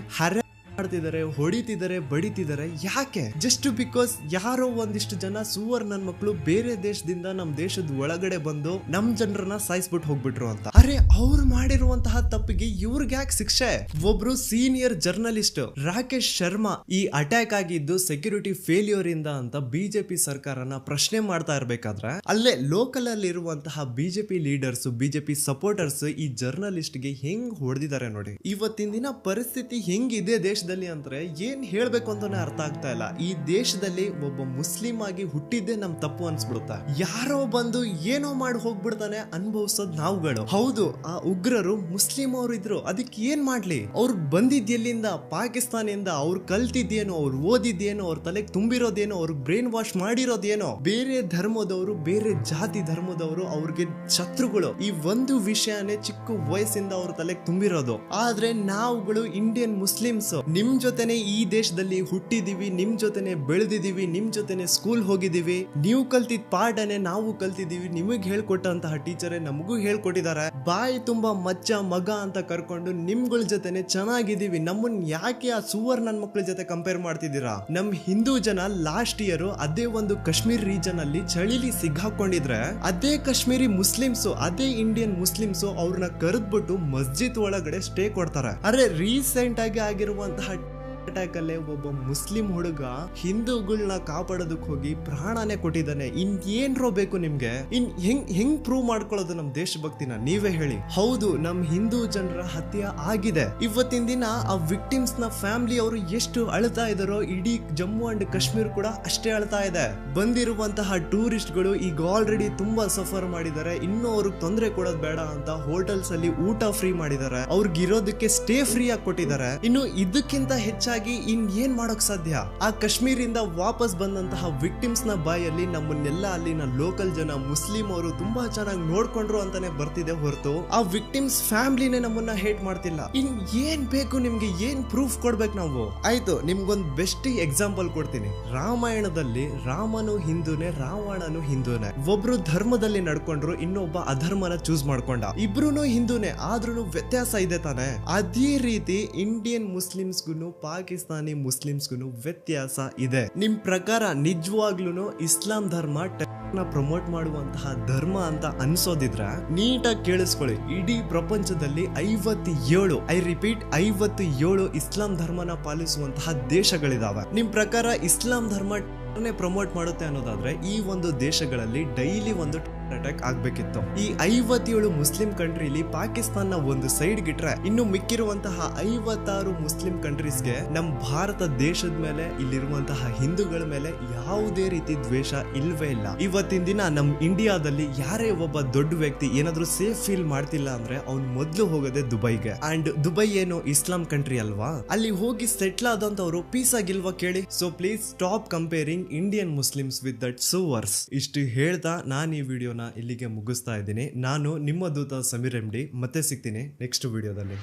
Speaker 1: ಮಾಡ್ತಿದ್ದಾರೆ, ಹೊಡಿತಿದ್ದಾರೆ, ಬಡಿತಿದ್ದಾರೆ. ಯಾಕೆ? ಜಸ್ಟ್ ಬಿಕಾಸ್ ಯಾರೋ ಒಂದಿಷ್ಟು ಜನ ಸುವರ್ಣನ್ ಮಕ್ಕಳು ಬೇರೆ ದೇಶದಿಂದ ನಮ್ ದೇಶದ ಒಳಗಡೆ ಬಂದು ನಮ್ ಜನರನ್ನ ಸಾಯಿಸ್ಬಿಟ್ಟು ಹೋಗ್ಬಿಟ್ರು ಅಂತ. ಅರೆ ಅವ್ರು ಮಾಡಿರುವಂತಹ ತಪ್ಪಿಗೆ ಇವ್ರಿಗೆ ಯಾಕೆ ಶಿಕ್ಷೆ? ಒಬ್ರು ಸೀನಿಯರ್ ಜರ್ನಲಿಸ್ಟ್ ರಾಕೇಶ್ ಶರ್ಮಾ ಈ ಅಟ್ಯಾಕ್ ಆಗಿದ್ದು ಸೆಕ್ಯೂರಿಟಿ ಫೇಲ್ಯೂರ್ ಇಂದ ಅಂತ ಬಿಜೆಪಿ ಸರ್ಕಾರನ ಪ್ರಶ್ನೆ ಮಾಡ್ತಾ ಇರ್ಬೇಕಾದ್ರೆ ಅಲ್ಲೇ ಲೋಕಲ್ ಅಲ್ಲಿ ಇರುವಂತಹ ಬಿಜೆಪಿ ಲೀಡರ್ಸ್, ಬಿಜೆಪಿ ಸಪೋರ್ಟರ್ಸ್ ಈ ಜರ್ನಲಿಸ್ಟ್ ಗೆ ಹೆಂಗ್ ಹೊಡೆದಿದ್ದಾರೆ ನೋಡಿ. ಇವತ್ತಿನ ದಿನ ಪರಿಸ್ಥಿತಿ ಹೆಂಗಿದೆ ದೇಶ ಅಂದ್ರೆ ಏನ್ ಹೇಳ್ಬೇಕು ಅಂತಾನೆ ಅರ್ಥ ಆಗ್ತಾ ಇಲ್ಲ. ಈ ದೇಶದಲ್ಲಿ ಒಬ್ಬ ಮುಸ್ಲಿಂ ಆಗಿ ಹುಟ್ಟಿದ್ದೆ ನಮ್ ತಪ್ಪು ಅನ್ಸ್ಬಿಡುತ್ತೆ. ಯಾರೋ ಬಂದು ಏನೋ ಮಾಡಿ ಹೋಗ್ಬಿಡ್ತಾನೆ ಅನುಭವಿಸೋದ್ ನಾವುಗಳು. ಹೌದು, ಆ ಉಗ್ರರು ಮುಸ್ಲಿಂ ಅವರು ಇದ್ರು, ಅದಕ್ಕೆ ಏನ್ ಮಾಡ್ಲಿ? ಅವ್ರು ಬಂದಿದ್ದೆಲ್ಲಿಂದ? ಪಾಕಿಸ್ತಾನದಿಂದ. ಅವ್ರು ಕಲ್ತಿದ್ದೇನೋ, ಅವ್ರು ಓದಿದ್ದೇನೋ, ಅವ್ರ ತಲೆಗೆ ತುಂಬಿರೋದೇನೋ, ಅವ್ರಿಗೆ ಬ್ರೈನ್ ವಾಶ್ ಮಾಡಿರೋದೇನೋ. ಬೇರೆ ಧರ್ಮದವರು, ಬೇರೆ ಜಾತಿ ಧರ್ಮದವರು ಅವ್ರಿಗೆ ಶತ್ರುಗಳು. ಈ ಒಂದು ವಿಷಯನೇ ಚಿಕ್ಕ ವಯಸ್ಸಿಂದ ಅವ್ರ ತಲೆಗೆ ತುಂಬಿರೋದು. ಆದ್ರೆ ನಾವುಗಳು ಇಂಡಿಯನ್ ಮುಸ್ಲಿಮ್ಸ್ ನಿಮ್ ಜೊತೆನೆ ಈ ದೇಶದಲ್ಲಿ ಹುಟ್ಟಿದೀವಿ, ನಿಮ್ ಜೊತೆನೆ ಬೆಳೆದಿದೀವಿ, ನಿಮ್ ಜೊತೆನೆ ಸ್ಕೂಲ್ ಹೋಗಿದೀವಿ. ನೀವು ಕಲ್ತಿದ್ ಪಾಠನೆ ನಾವು ಕಲ್ತಿದೀವಿ. ನಿಮಗ್ ಹೇಳ್ಕೊಟ್ಟಂತಹ ಟೀಚರೇ ನಮಗೂ ಹೇಳ್ಕೊಟ್ಟಿದ್ದಾರೆ. ಬಾಯಿ ತುಂಬಾ ಮಚ್ಚ ಮಗ ಅಂತ ಕರ್ಕೊಂಡು ನಿಮ್ಗಳ ಜೊತೆನೆ ಚೆನ್ನಾಗಿದ್ದೀವಿ. ನಮ್ಮನ್ ಯಾಕೆ ಆ ಸುವರ್ಣನ್ ಮಕ್ಕಳ ಜೊತೆ ಕಂಪೇರ್ ಮಾಡ್ತಿದ್ದೀರಾ? ನಮ್ ಹಿಂದೂ ಜನ ಲಾಸ್ಟ್ ಇಯರ್ ಅದೇ ಒಂದು ಕಾಶ್ಮೀರ್ ರೀಜನ್ ಅಲ್ಲಿ ಚಳಿಲಿ ಸಿಗ್ಹಾಕೊಂಡಿದ್ರೆ ಅದೇ ಕಾಶ್ಮೀರಿ ಮುಸ್ಲಿಮ್ಸ್, ಅದೇ ಇಂಡಿಯನ್ ಮುಸ್ಲಿಮ್ಸ್ ಅವ್ರನ್ನ ಕರೆದ್ಬಿಟ್ಟು ಮಸ್ಜಿದ್ ಒಳಗಡೆ ಸ್ಟೇ ಕೊಡ್ತಾರೆ. ಅರೆ ರೀಸೆಂಟ್ ಆಗಿ ಆಗಿರುವಂತಹ ಅಟ್ಯಾಕ್ ಅಲ್ಲೇ ಒಬ್ಬ ಮುಸ್ಲಿಂ ಹುಡುಗ ಹಿಂದೂಗಳನ್ನ ಕಾಪಾಡೋದಕ್ಕೆ ಹೋಗಿ ಪ್ರಾಣನೇ ಕೊಟ್ಟಿದ್ದಾನೆ. ಏನ್ರೋ ಬೇಕು ನಿಮ್ಗೆ? ಹೆಂಗ್ ಪ್ರೂವ್ ಮಾಡ್ಕೊಳ್ಳೋದು ನಮ್ ದೇಶಭಕ್ತಿನ? ನೀವೇ ಹೇಳಿ. ಹೌದು, ನಮ್ ಹಿಂದೂ ಜನರ ಹತ್ಯೆ ಆಗಿದೆ. ಇವತ್ತಿನ ದಿನ ಆ ವಿಕ್ಟಿಮ್ಸ್ ನ ಫ್ಯಾಮಿಲಿ ಅವರು ಎಷ್ಟು ಅಳ್ತಾ ಇದಾರೋ, ಇಡೀ ಜಮ್ಮು ಅಂಡ್ ಕಾಶ್ಮೀರ್ ಕೂಡ ಅಷ್ಟೇ ಅಳ್ತಾ ಇದೆ. ಬಂದಿರುವಂತಹ ಟೂರಿಸ್ಟ್ ಗಳು ಈಗ ಆಲ್ರೆಡಿ ತುಂಬಾ ಸಫರ್ ಮಾಡಿದ್ದಾರೆ. ಇನ್ನು ಅವ್ರಿಗೆ ತೊಂದರೆ ಕೊಡೋದು ಬೇಡ ಅಂತ ಹೋಟೆಲ್ಸ್ ಅಲ್ಲಿ ಊಟ ಫ್ರೀ ಮಾಡಿದ್ದಾರೆ, ಅವ್ರಿಗೆ ಇರೋದಕ್ಕೆ ಸ್ಟೇ ಫ್ರೀ ಆಗಿ ಕೊಟ್ಟಿದ್ದಾರೆ. ಇನ್ನು ಇದಕ್ಕಿಂತ ಹೆಚ್ಚಾಗಿ ಏನ್ ಮಾಡೋಕ್ ಸಾಧ್ಯ? ಆ ಕಾಶ್ಮೀರಿಂದ ವಾಪಸ್ ಬಂದಂತಹ ವಿಕ್ಟಿಮ್ಸ್ ನ ಬಾಯಲ್ಲಿ ನಮ್ಮನ್ನೆಲ್ಲ ಅಲ್ಲಿನ ಲೋಕಲ್ ಜನ ಮುಸ್ಲಿಂ ಅವರು ತುಂಬಾ ಚೆನ್ನಾಗಿ ನೋಡ್ಕೊಂಡ್ರು ಅಂತಾನೆ ಬರ್ತಿದೆ ಹೊರತು ಆ ವಿಕ್ಟಿಮ್ಸ್ ಫ್ಯಾಮಿಲಿನೇ ನಮ್ಮನ್ನ ಹೇಟ್ ಮಾಡ್ತಿಲ್ಲ. ಏನ್ ಬೇಕು ನಿಮ್ಗೆ? ಏನ್ ಪ್ರೂಫ್ ಕೊಡ್ಬೇಕು ನಾವು? ಆಯ್ತು, ನಿಮ್ಗೊಂದ್ ಬೆಸ್ಟ್ ಎಕ್ಸಾಂಪಲ್ ಕೊಡ್ತೀನಿ. ರಾಮಾಯಣದಲ್ಲಿ ರಾಮನು ಹಿಂದೂನೇ, ರಾವಣನು ಹಿಂದೂನೇ. ಒಬ್ರು ಧರ್ಮದಲ್ಲಿ ನಡ್ಕೊಂಡ್ರು, ಇನ್ನೊಬ್ಬ ಅಧರ್ಮನ ಚೂಸ್ ಮಾಡ್ಕೊಂಡ. ಇಬ್ರು ಹಿಂದೂನೇ, ಆದ್ರೂ ವ್ಯತ್ಯಾಸ ಇದೆ ತಾನೆ. ಅದೇ ರೀತಿ ಇಂಡಿಯನ್ ಮುಸ್ಲಿಮ್ಸ್ಗೂ ಪಾಕಿಸ್ತಾನಿ ಮುಸ್ಲಿಮ್ಸ್ಗೂ ವ್ಯತ್ಯಾಸ ಇದೆ. ನಿಮ್ ಪ್ರಕಾರ ನಿಜವಾಗ್ಲೂ ಇಸ್ಲಾಂ ಧರ್ಮ ಪ್ರಮೋಟ್ ಮಾಡುವಂತಹ ಧರ್ಮ ಅಂತ ಅನ್ಸೋದಿದ್ರ ನೀಟಾಗಿ ಕೇಳಿಸ್ಕೊಳ್ಳಿ. ಇಡೀ ಪ್ರಪಂಚದಲ್ಲಿ 57, ಐ ರಿಪೀಟ್ 57 ಇಸ್ಲಾಂ ಧರ್ಮನ ಪಾಲಿಸುವಂತಹ ದೇಶಗಳಿದಾವೆ. ನಿಮ್ ಪ್ರಕಾರ ಇಸ್ಲಾಂ ಧರ್ಮ ಪ್ರಮೋಟ್ ಮಾಡುತ್ತೆ ಅನ್ನೋದಾದ್ರೆ ಈ ಒಂದು ದೇಶಗಳಲ್ಲಿ ಡೈಲಿ ಒಂದು ಅಟ್ಯಾಕ್ ಆಗ್ಬೇಕಿತ್ತು. ಈ 57 ಮುಸ್ಲಿಂ ಕಂಟ್ರಿಲಿ ಪಾಕಿಸ್ತಾನ ಒಂದು ಸೈಡ್ ಗಿಟ್ರೆ ಇನ್ನು ಮಿಕ್ಕಿರುವಂತಹ 56 ಮುಸ್ಲಿಂ ಕಂಟ್ರೀಸ್ಗೆ ನಮ್ ಭಾರತ ದೇಶದ ಮೇಲೆ, ಇಲ್ಲಿರುವಂತಹ ಹಿಂದೂಗಳ ಮೇಲೆ ಯಾವುದೇ ರೀತಿ ದ್ವೇಷ ಇಲ್ವೇ ಇಲ್ಲ. ಇವತ್ತಿನ ದಿನ ನಮ್ ಇಂಡಿಯಾದಲ್ಲಿ ಯಾರೇ ಒಬ್ಬ ದೊಡ್ಡ ವ್ಯಕ್ತಿ ಏನಾದ್ರೂ ಸೇಫ್ ಫೀಲ್ ಮಾಡ್ತಿಲ್ಲ ಅಂದ್ರೆ ಅವ್ನು ಮೊದ್ಲು ಹೋಗೋದೆ ದುಬೈಗೆ. ಅಂಡ್ ದುಬೈ ಏನು ಇಸ್ಲಾಂ ಕಂಟ್ರಿ ಅಲ್ವಾ? ಅಲ್ಲಿ ಹೋಗಿ ಸೆಟ್ಲ್ ಆದಂತವ್ರು ಪೀಸ್ ಆಗಿಲ್ವಾ ಕೇಳಿ? So please stop comparing Indian Muslims with that ಸೂವರ್ಸ್. ಇಷ್ಟು ಹೇಳ್ತಾ ನಾನು ಈ ವಿಡಿಯೋನ ಇಲ್ಲಿಗೆ ಮುಗಿಸ್ತಾ ಇದ್ದೀನಿ. ನಾನು ನಿಮ್ಮ ದೂತ ಸಮೀರ್ MD. ಮತ್ತೆ ಸಿಗ್ತೀನಿ ನೆಕ್ಸ್ಟ್ ವಿಡಿಯೋದಲ್ಲಿ.